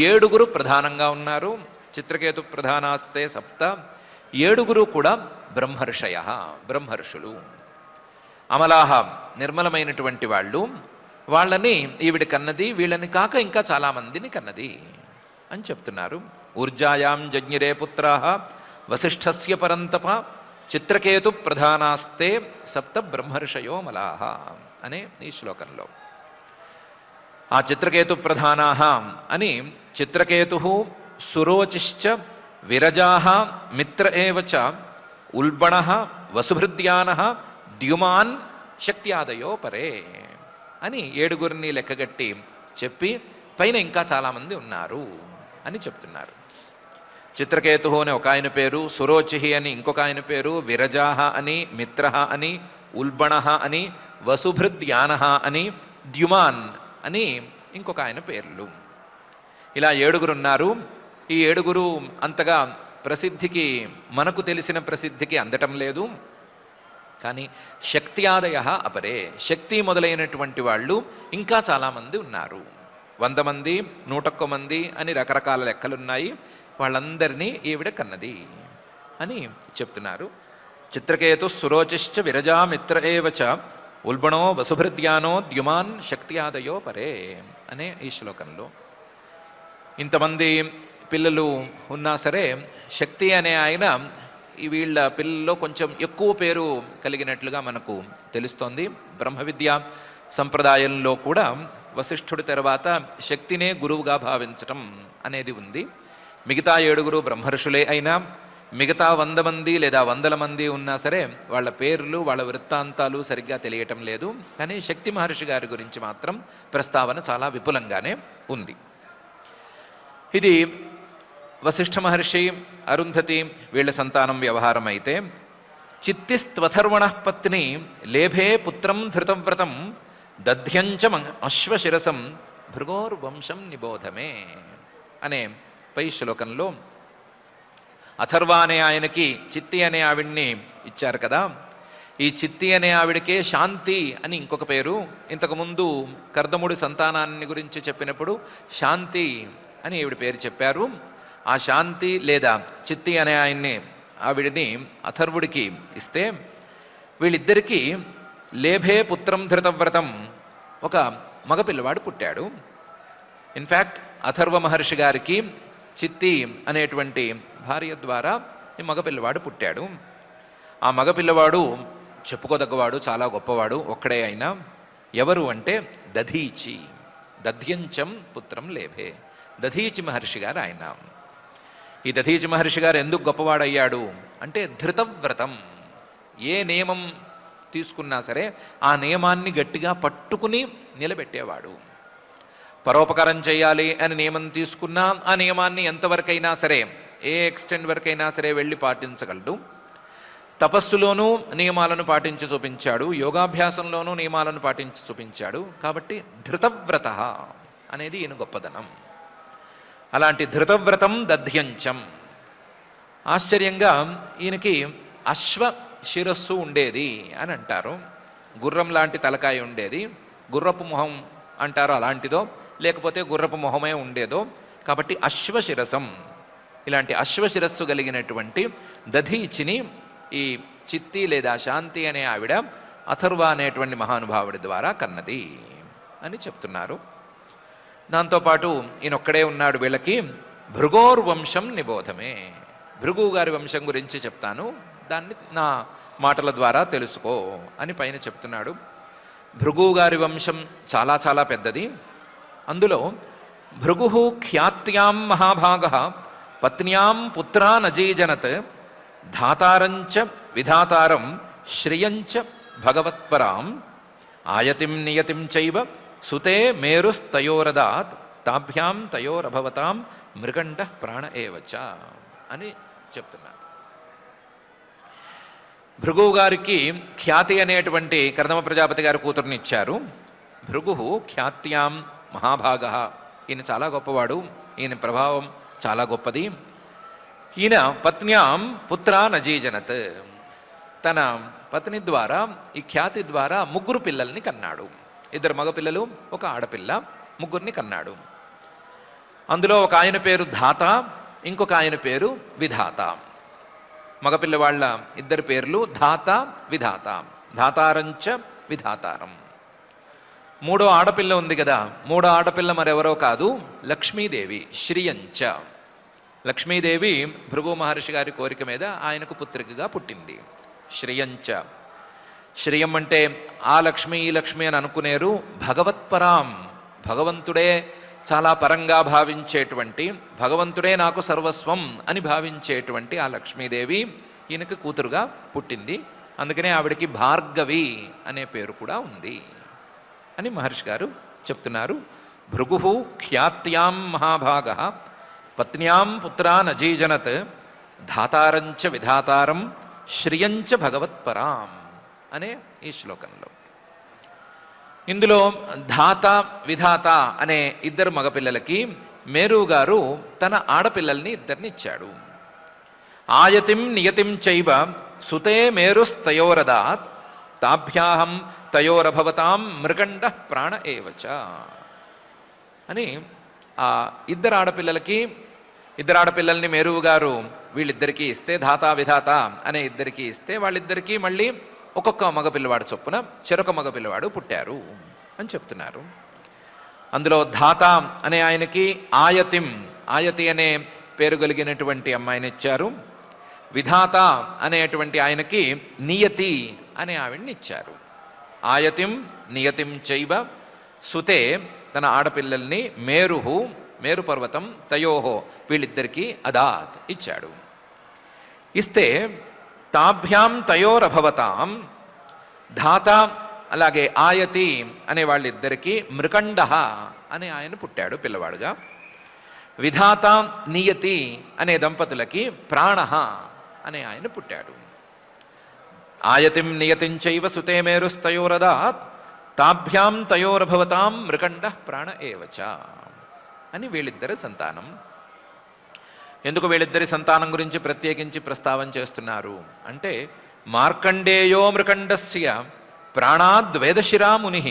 7 ప్రధానంగా ఉన్నారు. చిత్రకేతు ప్రధానాస్తే సప్త, 7 కూడా బ్రహ్మర్షయ, బ్రహ్మర్షులు. అమలాహ నిర్మలమైనటువంటి వాళ్ళు. వాళ్ళని ఈవిడ కన్నది, వీళ్ళని కాక ఇంకా చాలామందిని కన్నది అని చెప్తున్నారు. ఊర్జాయాం జజ్ఞిరే పుత్రాః వశిష్ఠస్య పరంతప చిత్రకేతు ప్రధానాస్తే సప్త బ్రహ్మర్షయో మలాః అనే ఈ శ్లోకంలో. ఆ చిత్రకేతు ప్రధానాః అని చిత్రకేతు సురోచిశ్చ విరజాః మిత్ర ఏవ చ ఉల్బణః వసుభృద్యానః ద్యుమాన్ శక్త్యాదయో పరే అని 7 లెక్కగట్టి చెప్పి పైన ఇంకా చాలామంది ఉన్నారు అని చెప్తున్నారు. చిత్రకేతు అని ఒక ఆయన పేరు, సురోచిహి అని ఇంకొక ఆయన పేరు, విరజాహ అని, మిత్ర అని, ఉల్బణ అని, వసుభృద్యాన అని, ద్యుమాన్ అని ఇంకొక ఆయన పేర్లు. ఇలా 7 ఉన్నారు. ఈ 7 అంతగా ప్రసిద్ధికి, మనకు తెలిసిన ప్రసిద్ధికి అందటం లేదు. కానీ శక్త్యాదయ అపరే, శక్తి మొదలైనటువంటి వాళ్ళు ఇంకా చాలామంది ఉన్నారు. 100 మంది, 101 మంది అని రకరకాల లెక్కలున్నాయి. వాళ్ళందరినీ ఈవిడ కన్నది అని చెప్తున్నారు. చిత్రకేతు సురోచిశ్చ విరజా మిత్ర ఏవ చ ఉల్బణో వసుభృద్యానో ద్యుమాన్ శక్త్యాదయో పరే అనే ఈ శ్లోకంలో. ఇంతమంది పిల్లలు ఉన్నా సరే శక్తి అనే ఆయన వీళ్ళ పిల్లల్లో కొంచెం ఎక్కువ పేరు కలిగినట్లుగా మనకు తెలుస్తోంది. బ్రహ్మ విద్యా సంప్రదాయంలో కూడా వశిష్ఠుడి తర్వాత శక్తినే గురువుగా భావించటం అనేది ఉంది. మిగతా 7 బ్రహ్మర్షులే అయినా మిగతా 100 మంది లేదా 100 మంది ఉన్నా సరే వాళ్ళ పేర్లు, వాళ్ళ వృత్తాంతాలు సరిగ్గా తెలియటం లేదు. కానీ శక్తి మహర్షి గారి గురించి మాత్రం ప్రస్తావన చాలా విపులంగానే ఉంది. ఇది వశిష్ఠ మహర్షి, అరుంధతి వీళ్ళ సంతానం వ్యవహారం అయితే, చిత్తిస్త్వథర్వణ పత్ని లేభే పుత్రం ధృతవ్రతం దధ్యంచ అశ్వశిరసం భృగోర్వంశం నిబోధమే అనే పై శ్లోకంలో అథర్వ అనే ఆయనకి చిత్తి అనే ఆవిడ్ని ఇచ్చారు కదా. ఈ చిత్తి అనే ఆవిడకే శాంతి అని ఇంకొక పేరు. ఇంతకుముందు కర్దముడి సంతానాన్ని గురించి చెప్పినప్పుడు శాంతి అని ఈవిడ పేరు చెప్పారు. ఆ శాంతి లేదా చిత్తి అనే ఆయన్ని, ఆవిడని అథర్వుడికి ఇస్తే వీళ్ళిద్దరికీ లేభే పుత్రం ధృతవ్రతం, ఒక మగపిల్లవాడు పుట్టాడు. ఇన్ఫ్యాక్ట్ అథర్వ మహర్షి గారికి చిత్తి అనేటువంటి భార్య ద్వారా ఈ మగపిల్లవాడు పుట్టాడు. ఆ మగపిల్లవాడు చెప్పుకోదగ్గవాడు, చాలా గొప్పవాడు. ఒక్కడే అయినా ఎవరు అంటే దధీచి, దధ్యంచం పుత్రం లేభే, దధీచి మహర్షి గారు ఆయన. ఈ దధీచి మహర్షి గారు ఎందుకు గొప్పవాడయ్యాడు అంటే ధృతవ్రతం. ఏ నియమం తీసుకున్నా సరే ఆ నియమాన్ని గట్టిగా పట్టుకుని నిలబెట్టేవాడు. పరోపకారం చేయాలి అని నియమం తీసుకున్నా ఆ నియమాన్ని ఎంతవరకైనా సరే, ఏ ఎక్స్టెంట్ వరకైనా సరే వెళ్ళి పాటించగలడు. తపస్సులోనూ నియమాలను పాటించి చూపించాడు, యోగాభ్యాసంలోనూ నియమాలను పాటించి చూపించాడు. కాబట్టి ధృతవ్రత అనేది ఈయన గొప్పదనం. అలాంటి ధృతవ్రతం దధ్యంచం. ఆశ్చర్యంగా ఈయనకి అశ్వ శిరస్సు ఉండేది అని అంటారు. గుర్రం లాంటి తలకాయ ఉండేది. గుర్రపు మొహం అంటారు, అలాంటిదో లేకపోతే గుర్రపు మొహమే ఉండేదో. కాబట్టి అశ్వశిరసం, ఇలాంటి అశ్వశిరస్సు కలిగినటువంటి దధీచిని ఈ చిత్తి లేదా శాంతి అనే ఆవిడ అథర్వ అనేటువంటి మహానుభావుడి ద్వారా కన్నది అని చెప్తున్నారు. దాంతోపాటు ఈయనొక్కడే ఉన్నాడు, వీళ్ళకి భృగోర్వంశం నిబోధమే, భృగు గారి వంశం గురించి చెప్తాను, దాన్ని నా మాటల ద్వారా తెలుసుకో అని పైన చెప్తున్నాడు. భృగు గారి వంశం చాలా చాలా పెద్దది. అందులో భృగు ఖ్యాత్యాం మహాభాగ పత్న్యాం పుత్రానజీజనత్ ధాతారంచ విధాతారం శ్రియంచ భగవత్పరాం ఆయతిం నియతిం చైవ సుతే మేరుస్తయోరదాత్ తాభ్యాం తయోరభవతాం మృగండ ప్రాణ ఏవచ అని చెప్తున్నారు. భృగు గారికి ఖ్యాతి అనేటువంటి కర్దమ ప్రజాపతి గారి కూతురుని ఇచ్చారు. భృగు ఖ్యాత్యాం మహాభాగ, ఈయన చాలా గొప్పవాడు, ఈయన ప్రభావం చాలా గొప్పది. ఈయన పత్న్యాం పుత్ర నజీజనత్, తన పత్ని ద్వారా ఈ ఖ్యాతి ద్వారా 3 పిల్లల్ని కన్నాడు. 2 మగపిల్లలు, 1 ఆడపిల్ల, 3 కన్నాడు. అందులో ఒక ఆయన పేరు ధాత, ఇంకొక ఆయన పేరు విధాత. మగపిల్లవాళ్ళ 2 పేర్లు ధాత విధాత, ధాతారంచ విధాతారం. 3వ ఆడపిల్ల ఉంది కదా, 3వ ఆడపిల్ల మరెవరో కాదు, లక్ష్మీదేవి. శ్రియంచ, లక్ష్మీదేవి భృగు మహర్షి గారి కోరిక మీద ఆయనకు పుత్రికగా పుట్టింది. శ్రియంచ, శ్రియం అంటే ఆ లక్ష్మి ఈ లక్ష్మి అని అనుకునేరు, భగవత్పరాం, భగవంతుడే చాలా పరంగా భావించేటువంటి, భగవంతుడే నాకు సర్వస్వం అని భావించేటువంటి ఆ లక్ష్మీదేవి ఈయనకు కూతురుగా పుట్టింది. అందుకనే ఆవిడికి భార్గవి అనే పేరు కూడా ఉంది అని మహర్షి గారు చెప్తున్నారు. భృగు ఖ్యాత్యాం మహాభాగ పత్న్యాం పుత్రానజీజనత్ ధాతారంచ విధాతారం శ్రియంచ భగవత్పరాం అనే ఈ శ్లోకంలో. ఇందులో ధాత విధాత అనే 2 మగపిల్లలకి మేరు గారు తన ఆడపిల్లల్ని 2 ఇచ్చాడు. ఆయతిం నియతిం చైవ సుతే మేరుస్తయోరదాత్ తాభ్యాహం తయోరభవతాం మృగండ ప్రాణ ఏవచ అని ఆ 2 ఆడపిల్లలకి, 2 ఆడపిల్లల్ని మేరువు గారు వీళ్ళిద్దరికీ ఇస్తే, ధాత విధాత అనే 2కి ఇస్తే, వాళ్ళిద్దరికీ మళ్ళీ ఒక్కొక్క మగపిల్లవాడు చొప్పున చెరొక మగపిల్లవాడు పుట్టారు అని చెప్తున్నారు. అందులో ధాత అనే ఆయనకి ఆయతిం, ఆయతి అనే పేరు కలిగినటువంటి అమ్మాయిని ఇచ్చారు. విధాత అనేటువంటి ఆయనకి నియతి అనే ఆవిడ్ని ఇచ్చారు. ఆయతిం నియతిం చైవ సుతే, తన ఆడపిల్లల్ని మేరుహు, మేరు పర్వతం, తయోహో వీళ్ళిద్దరికీ అదాత్ ఇచ్చాడు. ఇస్తే తాభ్యాం తయోరభవతాం, ధాత అలాగే ఆయతి అనే వాళ్ళిద్దరికీ మృకండ అనే ఆయన పుట్టాడు పిల్లవాడుగా. విధాత నియతి అనే దంపతులకి ప్రాణ అనే ఆయన పుట్టాడు. ఆయతిం నియతిం చైవ సుతే మేరుస్తయోరదాత్ తాభ్యాం తయోరభవతాం మృకండ ప్రాణ ఏవచ అని వీళ్ళిద్దరి సంతానం. ఎందుకు వీళ్ళిద్దరి సంతానం గురించి ప్రత్యేకించి ప్రస్తావన చేస్తున్నారు అంటే, మార్కండేయో మృకండస్య ప్రాణాద్వేదశిరా ముని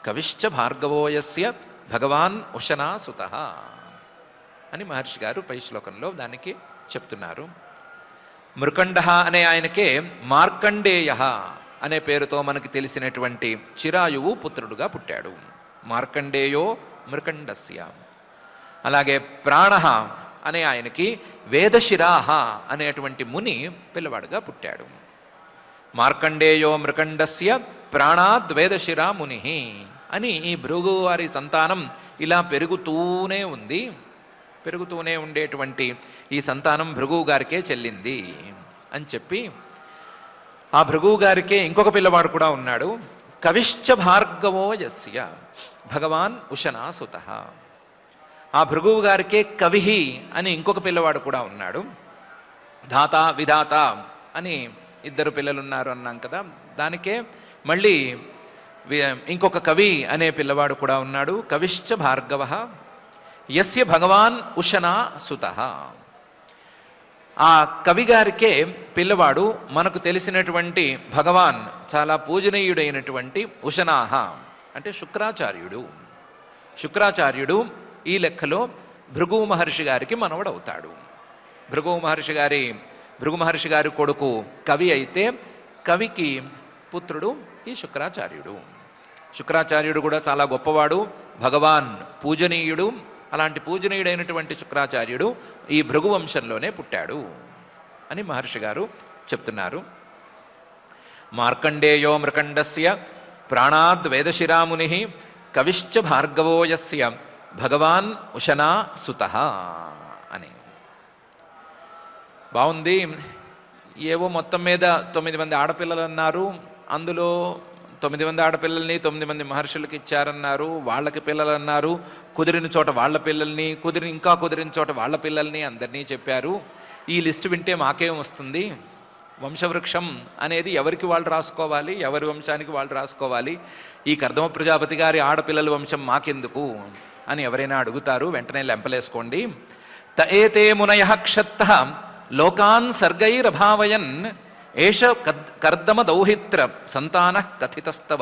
కవిశ్చ భార్గవోయస్య భగవాన్ ఉశనా సుతః అని మహర్షి గారు పై శ్లోకంలో దానికి చెప్తున్నారు. మృకండ అనే ఆయనకే మార్కండేయ అనే పేరుతో మనకి తెలిసినటువంటి చిరాయువు పుత్రుడుగా పుట్టాడు. మార్కండేయో మృకండస్య. అలాగే ప్రాణ అనే ఆయనకి వేదశిరాహ అనేటువంటి ముని పిల్లవాడుగా పుట్టాడు. మార్కండేయో మృకండస్య ప్రాణాద్వేదశిరా ముని అని ఈ భృగు వారి సంతానం ఇలా పెరుగుతూనే ఉంది. పెరుగుతూనే ఉండేటువంటి ఈ సంతానం భృగు గారికే చెల్లింది అని చెప్పి, ఆ భృగు గారికే ఇంకొక పిల్లవాడు కూడా ఉన్నాడు. కవిశ్చ భార్గవో యస్య భగవాన్ ఉశనా సుతః. ఆ భృగువు గారికే కవిహి అని ఇంకొక పిల్లవాడు కూడా ఉన్నాడు. ధాత విధాత అని 2 పిల్లలున్నారు అన్నాం కదా, దానికే మళ్ళీ ఇంకొక కవి అనే పిల్లవాడు కూడా ఉన్నాడు. కవిశ్చ భార్గవ యస్య భగవాన్ ఉశనా సుతః. ఆ కవి గారికే పిల్లవాడు మనకు తెలిసినటువంటి భగవాన్, చాలా పూజనీయుడైనటువంటి ఉశనాహ అంటే శుక్రాచార్యుడు. శుక్రాచార్యుడు ఈ లెక్కలో భృగు మహర్షి గారికి మనవడవుతాడు. భృగు మహర్షి గారి కొడుకు కవి అయితే, కవికి పుత్రుడు ఈ శుక్రాచార్యుడు. శుక్రాచార్యుడు కూడా చాలా గొప్పవాడు, భగవాన్ పూజనీయుడు. అలాంటి పూజనీయుడైనటువంటి శుక్రాచార్యుడు ఈ భృగు వంశంలోనే పుట్టాడు అని మహర్షి గారు చెప్తున్నారు. మార్కండేయో మృకండస్య ప్రాణాద్ వేదశిరాముని కవిశ్చ భార్గవో యస్య భగవాన్ ఉశనా సుతః అని. బాగుంది. ఏవో మొత్తం మీద 9 మంది ఆడపిల్లలు అన్నారు. అందులో 9 మంది ఆడపిల్లల్ని 9 మంది మహర్షులకు ఇచ్చారన్నారు. వాళ్ళకి పిల్లలు అన్నారు. కుదిరిన చోట వాళ్ళ పిల్లల్ని, ఇంకా కుదిరిన చోట వాళ్ళ పిల్లల్ని అందరినీ చెప్పారు. ఈ లిస్టు వింటే మాకేం వస్తుంది? వంశవృక్షం అనేది ఎవరికి వాళ్ళు రాసుకోవాలి, ఎవరి వంశానికి వాళ్ళు రాసుకోవాలి. ఈ కర్దమ ప్రజాపతి గారి ఆడపిల్లల వంశం మాకెందుకు అని ఎవరైనా అడుగుతారు. వెంటనే లెంపలేసుకోండి. త ఏతే మునయః క్షత్తః లోకాన్ సర్గైరభావయన్ ఏష కర్దమ దౌహిత్ర సంతానః కథితస్తవ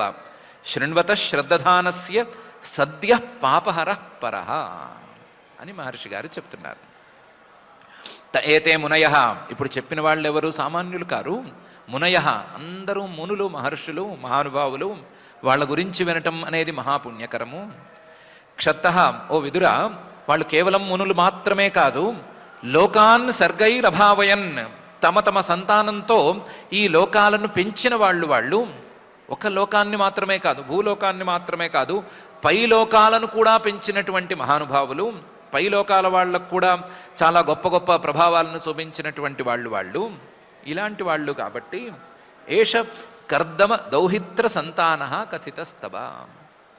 శృణ్వత శ్రద్ధధానస్య సద్య పాపహరః పరః అని మహర్షి గారు చెప్తున్నారు. త ఏతే మునయః, ఇప్పుడు చెప్పిన వాళ్ళు ఎవరు సామాన్యులు కారు. మునయః అందరూ మునులు, మహర్షులు, మహానుభావులు. వాళ్ళ గురించి వినటం అనేది మహాపుణ్యకరము. క్షత్తః, ఓ విదుర, వాళ్ళు కేవలం మునులు మాత్రమే కాదు, లోకాన్ సర్గైరభావయన్, తమ తమ సంతానంతో ఈ లోకాలను పెంచిన వాళ్ళు ఒక లోకాన్ని మాత్రమే కాదు, భూలోకాన్ని మాత్రమే కాదు, పై లోకాలను కూడా పెంచినటువంటి మహానుభావులు. పై లోకాల వాళ్ళకు కూడా చాలా గొప్ప గొప్ప ప్రభావాలను చూపించినటువంటి వాళ్ళు ఇలాంటి వాళ్ళు. కాబట్టి ఏష కర్దమ దౌహిత్ర సంతానః కథితస్తవ,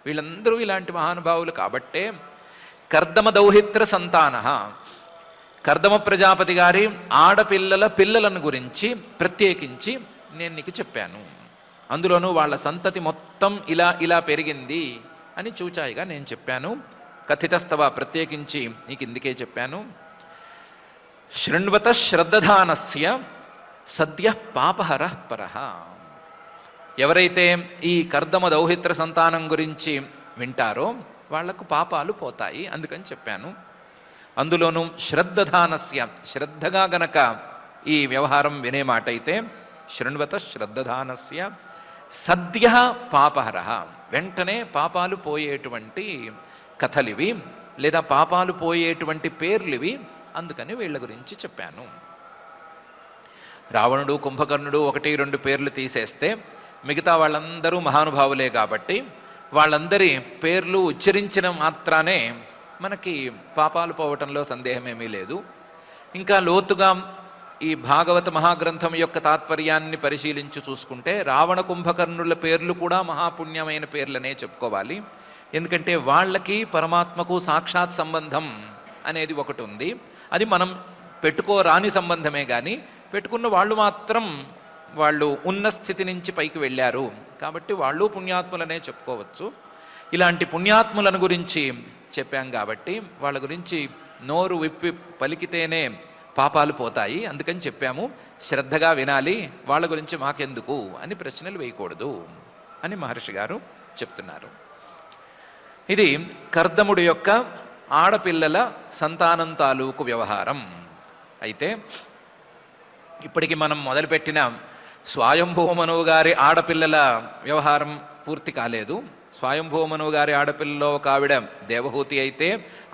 వీళ్ళందరూ ఇలాంటి మహానుభావులు కాబట్టే కర్దమ దౌహిత్ర సంతానః, కర్దమ ప్రజాపతి గారి ఆడపిల్లల పిల్లలను గురించి ప్రత్యేకించి నేను నీకు చెప్పాను. అందులోనూ వాళ్ళ సంతతి మొత్తం ఇలా ఇలా పెరిగింది అని చూచాయిగా నేను చెప్పాను. కథితస్తవ, ప్రత్యేకించి నీకు ఇందుకే చెప్పాను. శృణ్వత శ్రద్ధధానస్య సద్య పాపహరః పరః, ఎవరైతే ఈ కర్దమ దౌహిత్ర సంతానం గురించి వింటారో వాళ్లకు పాపాలు పోతాయి, అందుకని చెప్పాను. అందులోనూ శ్రద్ధధానస్య, శ్రద్ధగా గనక ఈ వ్యవహారం వినే మాట అయితే శృణ్వత శ్రద్ధధానస్య సద్య పాపహరః, వెంటనే పాపాలు పోయేటువంటి కథలివి, లేదా పాపాలు పోయేటువంటి పేర్లివి, అందుకని వీళ్ళ గురించి చెప్పాను. రావణుడు, కుంభకర్ణుడు 1-2 పేర్లు తీసేస్తే మిగతా వాళ్ళందరూ మహానుభావులే కాబట్టి వాళ్ళందరి పేర్లు ఉచ్చరించిన మాత్రానే మనకి పాపాలు పోవటంలో సందేహమేమీ లేదు. ఇంకా లోతుగా ఈ భాగవత మహాగ్రంథం యొక్క తాత్పర్యాన్ని పరిశీలించి చూసుకుంటే రావణ కుంభకర్ణుల పేర్లు కూడా మహాపుణ్యమైన పేర్లనే చెప్పుకోవాలి. ఎందుకంటే వాళ్ళకి పరమాత్మకు సాక్షాత్ సంబంధం అనేది ఒకటి ఉంది. అది మనం పెట్టుకోరాని సంబంధమే, కానీ పెట్టుకున్న వాళ్ళు మాత్రం వాళ్ళు ఉన్న స్థితి నుంచి పైకి వెళ్ళారు కాబట్టి వాళ్ళు పుణ్యాత్ములనే చెప్పుకోవచ్చు. ఇలాంటి పుణ్యాత్ములను గురించి చెప్పాం కాబట్టి వాళ్ళ గురించి నోరు విప్పి పలికితేనే పాపాలు పోతాయి, అందుకని చెప్పాము. శ్రద్ధగా వినాలి, వాళ్ళ గురించి మాకెందుకు అని ప్రశ్నలు వేయకూడదు అని మహర్షి గారు చెప్తున్నారు. ఇది కర్దముడి యొక్క ఆడపిల్లల సంతానం తాలూకు వ్యవహారం. అయితే ఇప్పటికి మనం మొదలుపెట్టిన స్వయంభూమనువు గారి ఆడపిల్లల వ్యవహారం పూర్తి కాలేదు. స్వయంభూమనువు గారి ఆడపిల్లలో ఒక ఆవిడ దేవహూతి అయితే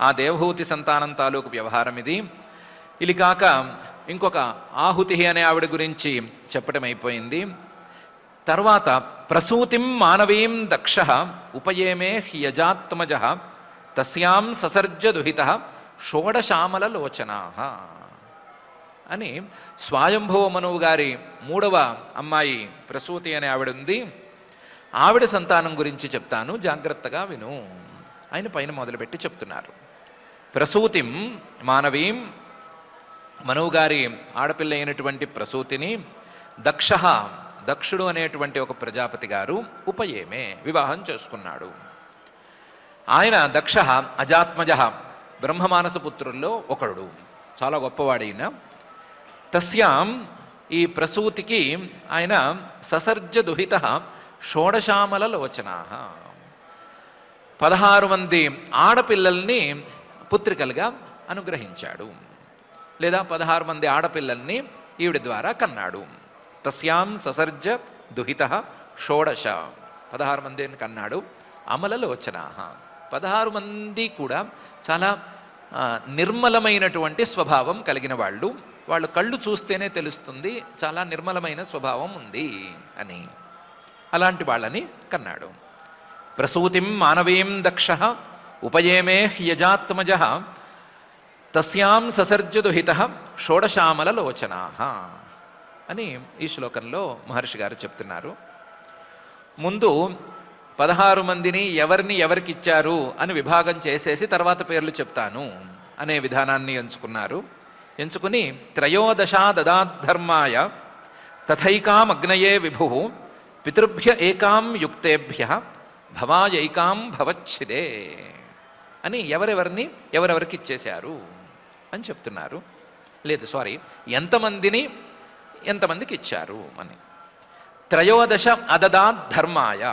ఆ దేవహూతి సంతానం తాలూకు వ్యవహారం ఇది. ఇది కాక ఇంకొక ఆహుతి అనే ఆవిడ గురించి చెప్పడం అయిపోయింది. తర్వాత ప్రసూతిం మానవీం దక్షః ఉపయేమే హ్యజాత్మజః తస్యాం ససర్జ దుహితః షోడశామల లోచనాః అని స్వయంభవ మనువు గారి 3వ అమ్మాయి ప్రసూతి అనే ఆవిడ ఉంది. ఆవిడ సంతానం గురించి చెప్తాను, జాగ్రత్తగా విను. ఆయన పైన మొదలుపెట్టి చెప్తున్నారు. ప్రసూతిం మానవీం, మనువు గారి ఆడపిల్ల అయినటువంటి ప్రసూతిని దక్షః, దక్షుడు అనేటువంటి ఒక ప్రజాపతి గారు ఉపయేమే, వివాహం చేసుకున్నాడు. ఆయన దక్షః అజాత్మజః, బ్రహ్మమానస పుత్రుల్లో ఒకడు, చాలా గొప్పవాడైన. తస్యాం, ఈ ప్రసూతికి ఆయన ససర్జ దుహితః షోడశామల లోచనాః, 16 మంది ఆడపిల్లల్ని పుత్రికలుగా అనుగ్రహించాడు, లేదా 16 మంది ఆడపిల్లల్ని ఈవిడ ద్వారా కన్నాడు. తస్యాం ససర్జ దుహితః షోడశ 16 మందిని కన్నాడు. అమలలోచనా 16 మంది కూడా చాలా నిర్మలమైనటువంటి స్వభావం కలిగిన వాళ్ళు. వాళ్ళు కళ్ళు చూస్తేనే తెలుస్తుంది చాలా నిర్మలమైన స్వభావం ఉంది అని. అలాంటి వాళ్ళని కన్నాడు. ప్రసూతిం మానవీం దక్ష ఉపయేమే యజాత్మజ తస్యాం ససర్జదుహిత షోడశామలలోచనా అని ఈ శ్లోకంలో మహర్షి గారు చెప్తున్నారు. ముందు 16 మందిని ఎవరికి ఇచ్చారు అని విభాగం చేసేసి తర్వాత పేర్లు చెప్తాను అనే విధానాన్ని ఎంచుకుని త్రయోదశా దదాద్ధర్మాయ తథైకామగ్నయే విభు పితృభ్య ఏకాం యుక్తేభ్య భవాయైకాం భవచ్చిదే అని ఎవరెవరికి ఇచ్చేశారు అని చెప్తున్నారు. లేదు ఎంతమందికి ఇచ్చారు అని. త్రయోదశ అదదాద్ధర్మాయ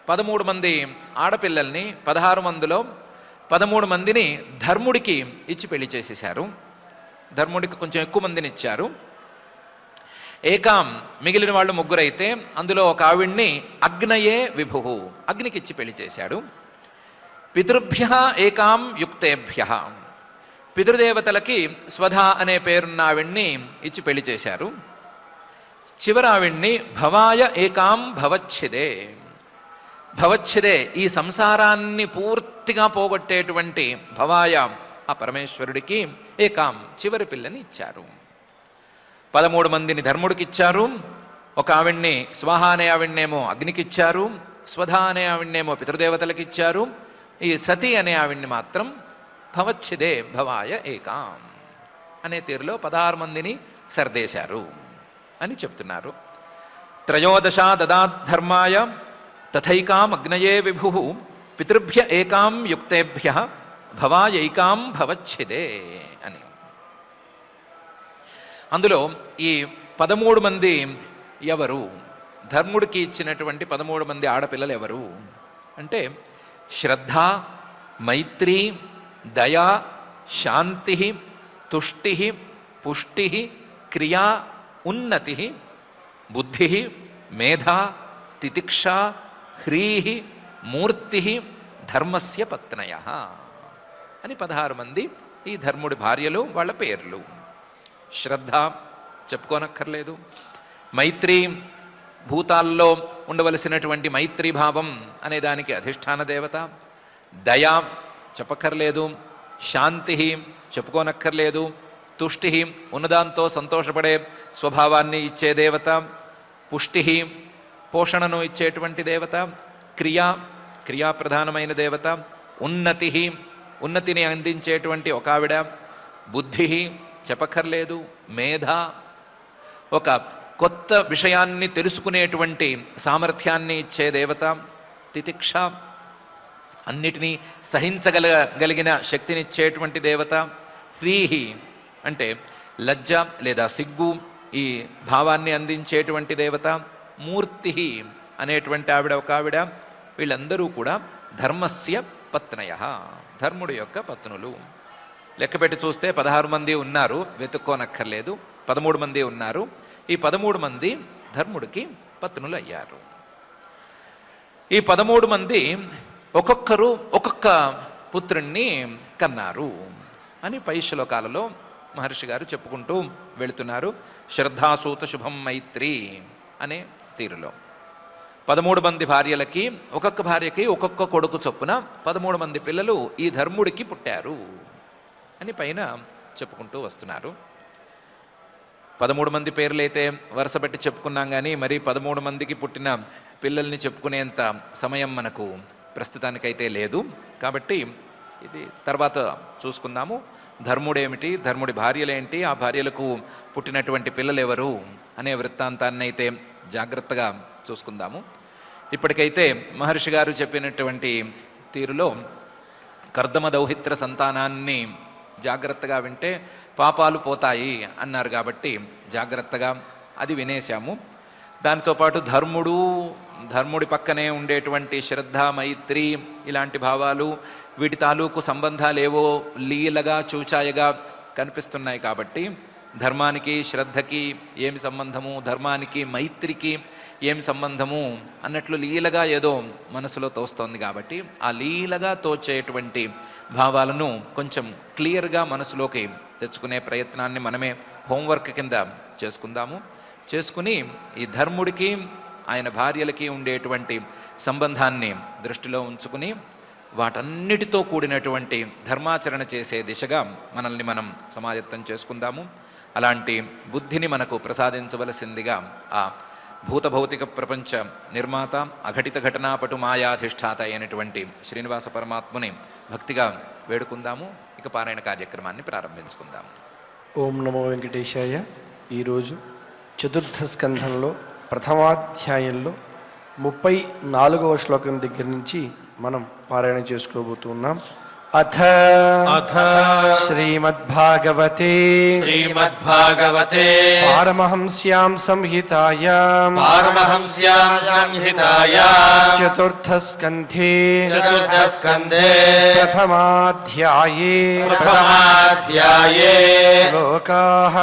13 మంది ఆడపిల్లల్ని 16 మందిలో 13 మందిని ధర్ముడికి ఇచ్చి పెళ్లి చేసేశారు. ధర్ముడికి కొంచెం ఎక్కువ మందిని ఇచ్చారు. ఏకాం మిగిలిన వాళ్ళు 3 అయితే అందులో ఒక ఆవిడ్ని అగ్నయే విభు అగ్నికి ఇచ్చి పెళ్లి చేశాడు. పితృభ్య ఏకాం యుక్తేభ్య పితృదేవతలకి స్వధ అనే పేరున్న ఆవిడ్ని ఇచ్చి పెళ్లి చేశారు. చివరి ఆవిడ్ని భవాయ ఏకాం భవచ్చిదే ఈ సంసారాన్ని పూర్తిగా పోగొట్టేటువంటి భవాయ ఆ పరమేశ్వరుడికి ఏకాం చివరి పిల్లని ఇచ్చారు. 13 మందిని ధర్ముడికి ఇచ్చారు. ఒక ఆవిడ్ని స్వాహ అనే ఆవిడ్నేమో అగ్నికి ఇచ్చారు. స్వధ అనే ఆవిడ్నేమో పితృదేవతలకు ఇచ్చారు. ఈ సతి అనే ఆవిడ్ని మాత్రం భవచ్చిదే భవాయ ఏకాం అనే తీరులో 16 మందిని సర్దేశారు అని చెప్తున్నారు. త్రయోదశా దదాద్ధర్మాయ తథైకాం అగ్నయే విభు పితృభ్య ఏకాం యుక్తేభ్య భవాయైకాం భవచ్చిదే అని. అందులో ఈ 13 మంది ఎవరు? ధర్ముడికి ఇచ్చినటువంటి 13 మంది ఆడపిల్లలు ఎవరు అంటే శ్రద్ధ, మైత్రి, దయా, శాంతి, తుష్టి, పుష్టి, క్రియా, ఉన్నతి, బుద్ధి, మేధ, తితిక్ష, హ్రీ, మూర్తి, ధర్మస్య పత్నయ అని 16 మంది ఈ ధర్ముడి భార్యలు, వాళ్ళ పేర్లు. శ్రద్ధ చెప్పుకోనక్కర్లేదు. మైత్రి భూతాల్లో ఉండవలసినటువంటి మైత్రీభావం అనే దానికి అధిష్టాన దేవత. దయా చెప్పక్కర్లేదు. శాంతి చెప్పుకోనక్కర్లేదు. తుష్టి ఉన్నదాంతో సంతోషపడే స్వభావాన్ని ఇచ్చే దేవత. పుష్టి పోషణను ఇచ్చేటువంటి దేవత. క్రియాప్రధానమైన దేవత. ఉన్నతిని అందించేటువంటి ఒక ఆవిడ. బుద్ధి చెప్పక్కర్లేదు. మేధ ఒక కొత్త విషయాన్ని తెలుసుకునేటువంటి సామర్థ్యాన్ని ఇచ్చే దేవత. తితిక్ష అన్నిటినీ సహించగలిగిన శక్తినిచ్చేటువంటి దేవత. హ్రీహి అంటే లజ్జ లేదా సిగ్గు ఈ భావాన్ని అందించేటువంటి దేవత. మూర్తి అనేటువంటి ఆవిడ ఒక ఆవిడ. వీళ్ళందరూ కూడా ధర్మస్య పత్నయ ధర్ముడి యొక్క పత్నులు. లెక్కపెట్టి చూస్తే 16 మంది ఉన్నారు, వెతుక్కోనక్కర్లేదు. 13 మంది ఉన్నారు. ఈ 13 మంది ధర్ముడికి పత్నులు అయ్యారు. ఈ 13 మంది ఒక్కొక్కరు ఒక్కొక్క పుత్రుణ్ణి కన్నారు అని పై శ్లోకాలలో మహర్షి గారు చెప్పుకుంటూ వెళుతున్నారు. శ్రద్ధాసూత శుభం మైత్రి అనే తీరులో 13 మంది భార్యలకి ఒక్కొక్క భార్యకి ఒక్కొక్క కొడుకు చొప్పున 13 మంది పిల్లలు ఈ ధర్ముడికి పుట్టారు అని పైన చెప్పుకుంటూ వస్తున్నారు. 13 మంది పేర్లైతే వరుస పెట్టి చెప్పుకున్నాం, కానీ మరి 13 మందికి పుట్టిన పిల్లల్ని చెప్పుకునేంత సమయం మనకు ప్రస్తుతానికైతే లేదు. కాబట్టి ఇది తర్వాత చూసుకుందాము. ధర్ముడేమిటి, ధర్ముడి భార్యలేంటి, ఆ భార్యలకు పుట్టినటువంటి పిల్లలు ఎవరు అనే వృత్తాంతాన్ని అయితే జాగ్రత్తగా చూసుకుందాము. ఇప్పటికైతే మహర్షి గారు చెప్పినటువంటి తీరులో కర్దమ దౌహిత్ర సంతానాన్ని జాగ్రత్తగా వింటే పాపాలు పోతాయి అన్నారు కాబట్టి జాగ్రత్తగా అది వినేశాము. దాంతోపాటు ధర్ముడి పక్కనే ఉండేటువంటి శ్రద్ధ, మైత్రి ఇలాంటి భావాలు, వీటి తాలూకు సంబంధాలు ఏవో లీలగా చూచాయగా కనిపిస్తున్నాయి కాబట్టి ధర్మానికి శ్రద్ధకి ఏమి సంబంధము, ధర్మానికి మైత్రికి ఏమి సంబంధము అన్నట్లు లీలగా ఏదో మనసులో తోస్తోంది. కాబట్టి ఆ లీలగా తోచేటువంటి భావాలను కొంచెం క్లియర్గా మనసులోకి తెచ్చుకునే ప్రయత్నాన్ని మనమే హోంవర్క్ కింద చేసుకుందాము. చేసుకుని ఈ ధర్ముడికి ఆయన భార్యలకి ఉండేటువంటి సంబంధాన్ని దృష్టిలో ఉంచుకుని వాటన్నిటితో కూడినటువంటి ధర్మాచరణ చేసే దిశగా మనల్ని మనం సమాయత్తం చేసుకుందాము. అలాంటి బుద్ధిని మనకు ప్రసాదించవలసిందిగా ఆ భూతభౌతిక ప్రపంచ నిర్మాత, అఘటిత ఘటనాపటు మాయాధిష్ఠాత అయినటువంటి శ్రీనివాస పరమాత్ముని భక్తిగా వేడుకుందాము. ఇక పారాయణ కార్యక్రమాన్ని ప్రారంభించుకుందాము. ఓం నమో వెంకటేశాయ. ఈరోజు చతుర్థ స్కంధంలో ప్రథమాధ్యాయంలో 34వ శ్లోకం దగ్గర నుంచి మనం పారాయణ చేసుకోబోతున్నాం. అథ శ్రీమద్భాగవతే పారమహంస్యాం సంహితాయాం చతుర్థ స్కంధే ప్రథమాధ్యాయే శ్లోకాః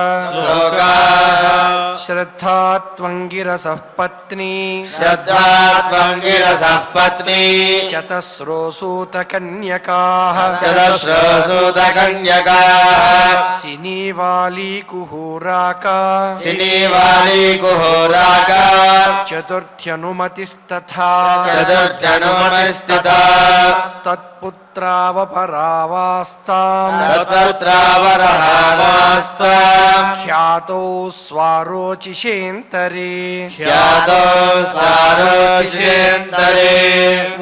శ్రద్ధాత్వంగిరసః పత్నీ చతస్రో సూతకన్యకాః సినీవాలి కుహూరాకా చతుర్థ్యనుమతిస్తథా తత్పుత్రావపరావాస్తాం ఖ్యాతో స్వారోచిషేంతరే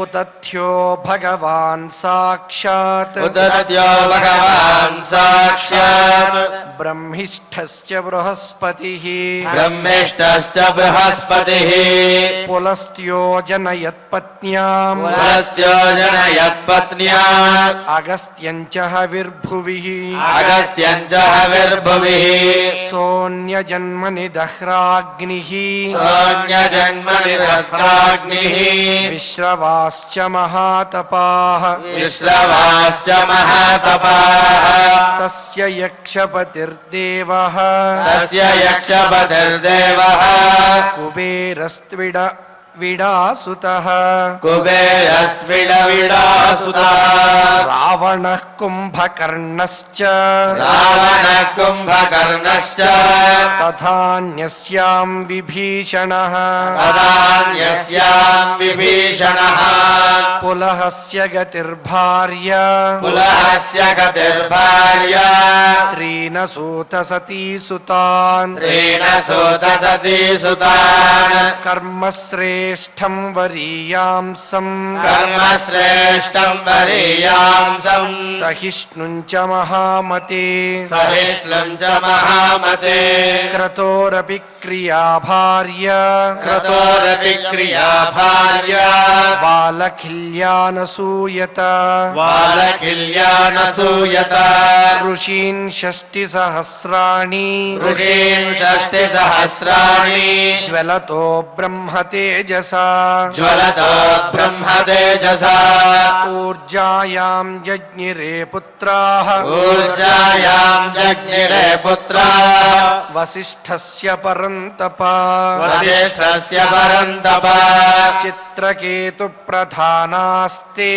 ఉతథ్యో భగవాన్ సాక్షాత్ బ్రహ్మిష్ఠశ్చ బృహస్పతిః పులస్త్యో జనయత్పత్న్యాం అగస్త్యంచ హవిర్భువిః సోన్యజన్మని దహ్రాగ్నిః విశ్రవాశ్చ మహాతపాః తస్య యక్షపతిర్దేవః కుబేరస్త్విడ విడాసుతః రావణః కుంభకర్ణశ్చ తథాన్యస్యాం విభీషణః పులహస్య గతిర్భార్య త్రీణ సూత సతీసుతాన్ కర్మశ్రేష్టం వరీయాంసం సహిష్ణుంచ మహామతే క్రతోరపి క్రియా భార్య బాలఖిల్యానసూయత ఋషీన్ షష్టి సహస్రాణి జ్వలతో బ్రహ్మతేజసా ఊర్జాయాం జజ్ఞిరే పుత్రాః వసిష్ఠస్య పరంతప చిత్రకేతు ప్రధానాస్తే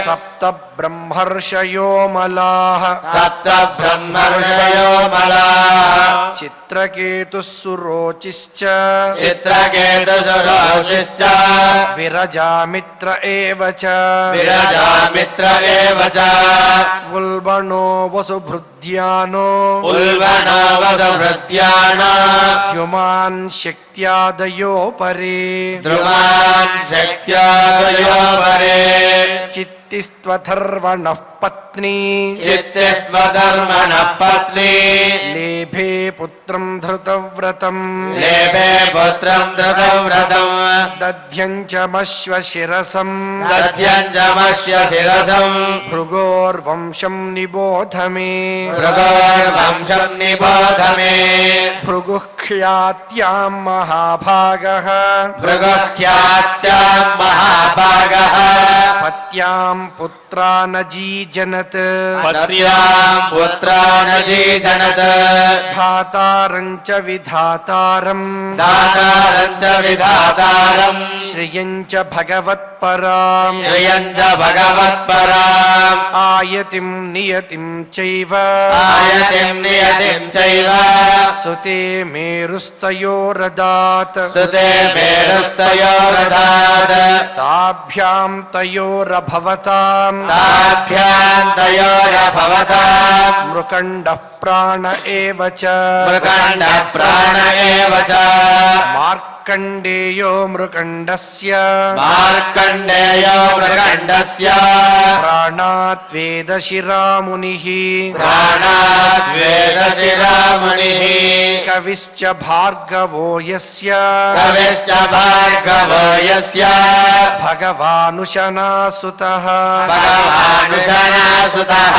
సప్త బ్రహ్మర్షయో మలాః చిత్రకేతుః సురోచిశ్చ విరజామిత్ర ఏవ చ ఉల్బణో వసుభృద్యానో ద్యుమాన్ శక్త్యాదయో పరే చిత్తిస్త్వధర్వణః పత్నీ లేభే పుత్రం ధృతవ్రతం దధ్యంచమశ్వ శిరసం భృగోర్వంశం నిబోధ మే भृगुख्यात्यां महाभागः भृगख्यात्यां महाभागः पत्यां पुत्रानजीजनत् पत्यां पुत्रानजीजनत् धातारं च विधातारम् दातारं च विधातारं श्रियं च भगवत्पराम् श्रियं च भगवत्पराम् आयतिं नियतिं चैव आयतिं नियतिं चैव सुते मेरुस्तयोरदात् सुते मेरुस्तयोरदात् ताभ्यां तयोरभवताम् ताभ्यां तयोरभवताम् मृकण्डः प्राण एव च मृकण्डः प्राण एव च मार्कण्डेयो मृकण्डस्य मार्कण्डेयो मृकण्डस्य प्राणात् वेदशिरामुनिः प्राणात् वेदशिरामुनिः कविश्च भार्गवो यस्य कविश्च भार्गवो यस्य भगवानुशनासुतः भगवानुशनासुतः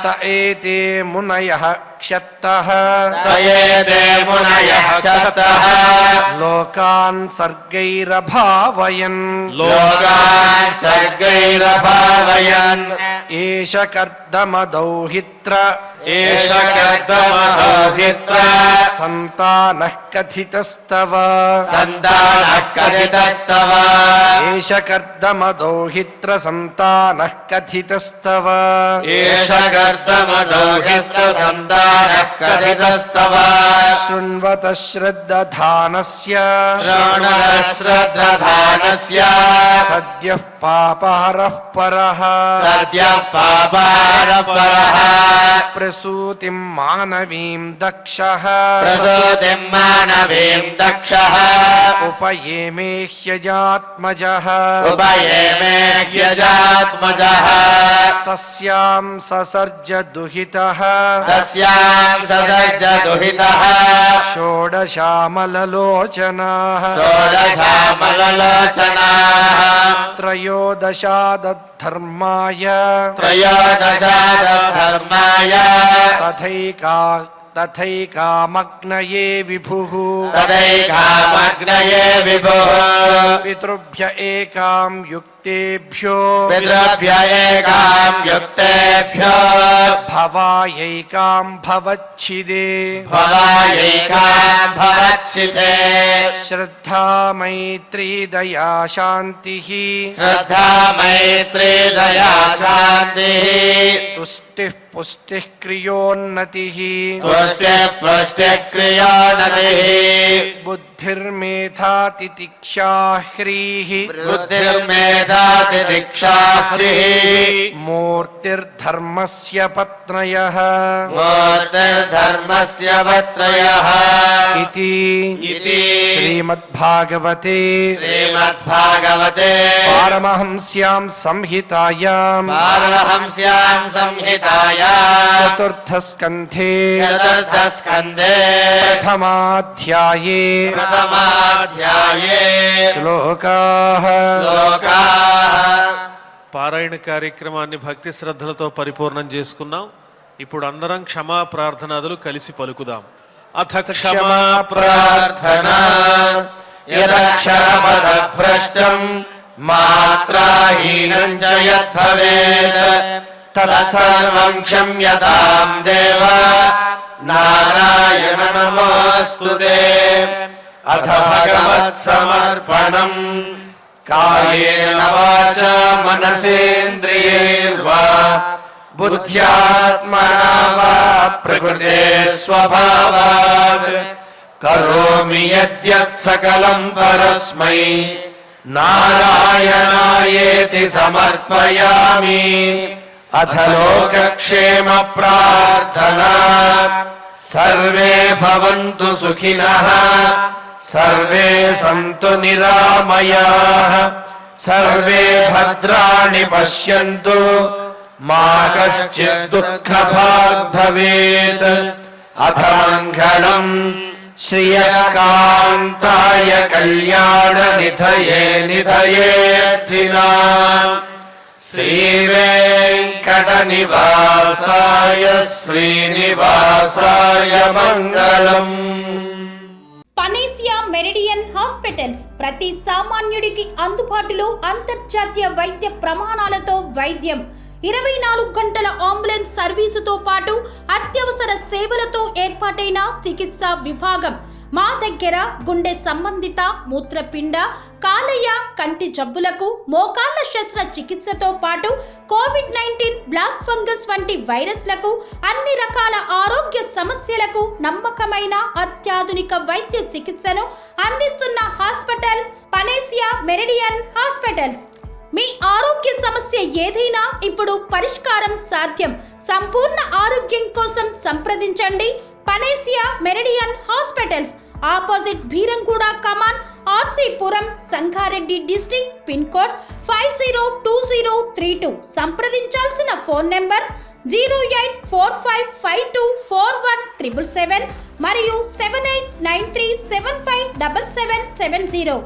त एते मुनयः क्षत्तः तयेते मुनयः क्षत्तः लोकान् सर्गैरभावयन् लोकान् सर्गैरभावयन् एष कर्दमदौहित्र एष कर्दमदौहित्र सन्तानः कथितस्तव सन्तानः कथितस्तव एष कर्दमदौहित्र सन्तानः कथितस्तव एष कर्दमदौहित्र सन्तानः कथितस्तव शृण्वत श्रद्दधानस्य श्रवणश्रद्धानस्य सद्यः पापहरः परः सद्यः पापहरः प्रसूतिं मानवीं दक्षः प्रसूतिं मानवीं दक्षः उपयेमे ह्यजात्मजः उपयेमे ह्यजात्मजः तस्यां ससर्ज दुहितः तस्यां ससर्ज दुहितः षोडशामललोचनाः षोडशामललोचनाः त्रयोदशादद्धर्माय त्रयोदशादधर्माय तथैकामग्नये विभुः तदैकामग्नये विभुः पितृभ्य एकां युक्तेभ्यो पितृभ्य एकां युक्तेभ्यो भवायैकां भवच्छिदे भवायैकां भवच्छिते श्रद्धा मैत्री दया शान्तिः श्रद्धा मैत्री दया शान्तिः तुष्टिः पुष्टिः क्रियोन्नतिः तुष्टिः पुष्टिः क्रियोन्नतिः बुद्धिर्मेधा तितिक्षा ह्रीः बुद्धिर्मेधा तितिक्षाक्षिः मूर्तिर्धर्मस्य पत्नयः मूर्तिर्धर्मस्य पत्रयः इति इति श्रीमद्भागवते श्रीमद्भागवते पारमहंस्यां संहितायां पारमहंस्यां संहितायां चतुर्थस्कन्धे चतुर्थस्कन्धे प्रथमाध्याये प्रथमाध्याये श्लोकाः श्लोकाः పారాయణ కార్యక్రమాన్ని భక్తి శ్రద్ధలతో పరిపూర్ణం చేసుకున్నాం. ఇప్పుడు అందరం క్షమా ప్రార్థనాదులు కలిసి పలుకుదాం. అథ క్షమా प्रार्थना यदक्षरपदभ्रष्टं मात्राहीनं च यद्भवेत् तत्सर्वं क्षम्यतां देव नारायण नमोऽस्तु ते. अथ भगवत्समर्पणम् कायेन वाचा मनसेन्द्रियैर्वा बुद्ध्यात्मना वा प्रकृते स्वभावात् करोमि यद्यत् सकलं परस्मै नारायणायेति समर्पयामि. अथ लोकक्षेम प्रार्थना सर्वे भवन्तु सुखिनः सर्वे सन्तु निरामयाः सर्वे भद्राणि पश्यन्तु मा कश्चित् दुःखभाग् भवेत्. अथ मङ्गलम् श्रियकान्ताय कल्याणनिधये निधयेऽर्थिनाम् श्रीवेङ्कटेशाय वेङ्कटनिवासाय श्रीनिवासाय मङ्गलम्। పనేసియా మెరిడియన్ హాస్పిటల్స్ ప్రతి సామాన్యుడికి అందుబాటులో అంతర్జాతీయ వైద్య ప్రమాణాలతో వైద్యం, 24 గంటల అంబులెన్స్ సర్వీసుతో పాటు అత్యవసర సేవలతో ఏర్పాటైన చికిత్సా విభాగం. మా దగ్గర గుండె సంబంధిత, మూత్రపిండ, కాలేయ, కంటి జబ్బులకు, మోకాళ్ల శస్త్ర చికిత్సతో పాటు కోవిడ్-19, బ్లాక్ ఫంగస్ వంటి వైరస్లకు, అన్ని రకాల ఆరోగ్య సమస్యలకు నమ్మకమైన అత్యాధునిక వైద్య చికిత్సను అందిస్తున్న హాస్పిటల్ పనేసియా మెరిడియన్ హాస్పిటల్స్. మీ ఆరోగ్య సమస్య ఏదైనా ఇప్పుడు పరిష్కారం సాధ్యం. సంపూర్ణ ఆరోగ్యం కోసం సంప్రదించండి panacea meridian hospitals, opposite Bheeramguda Kaman, RC Puram, Sangareddy district, pin code 502032. సంప్రదించాల్సిన ఫోన్ నెంబర్ 0845524177 మరియు 7893757770.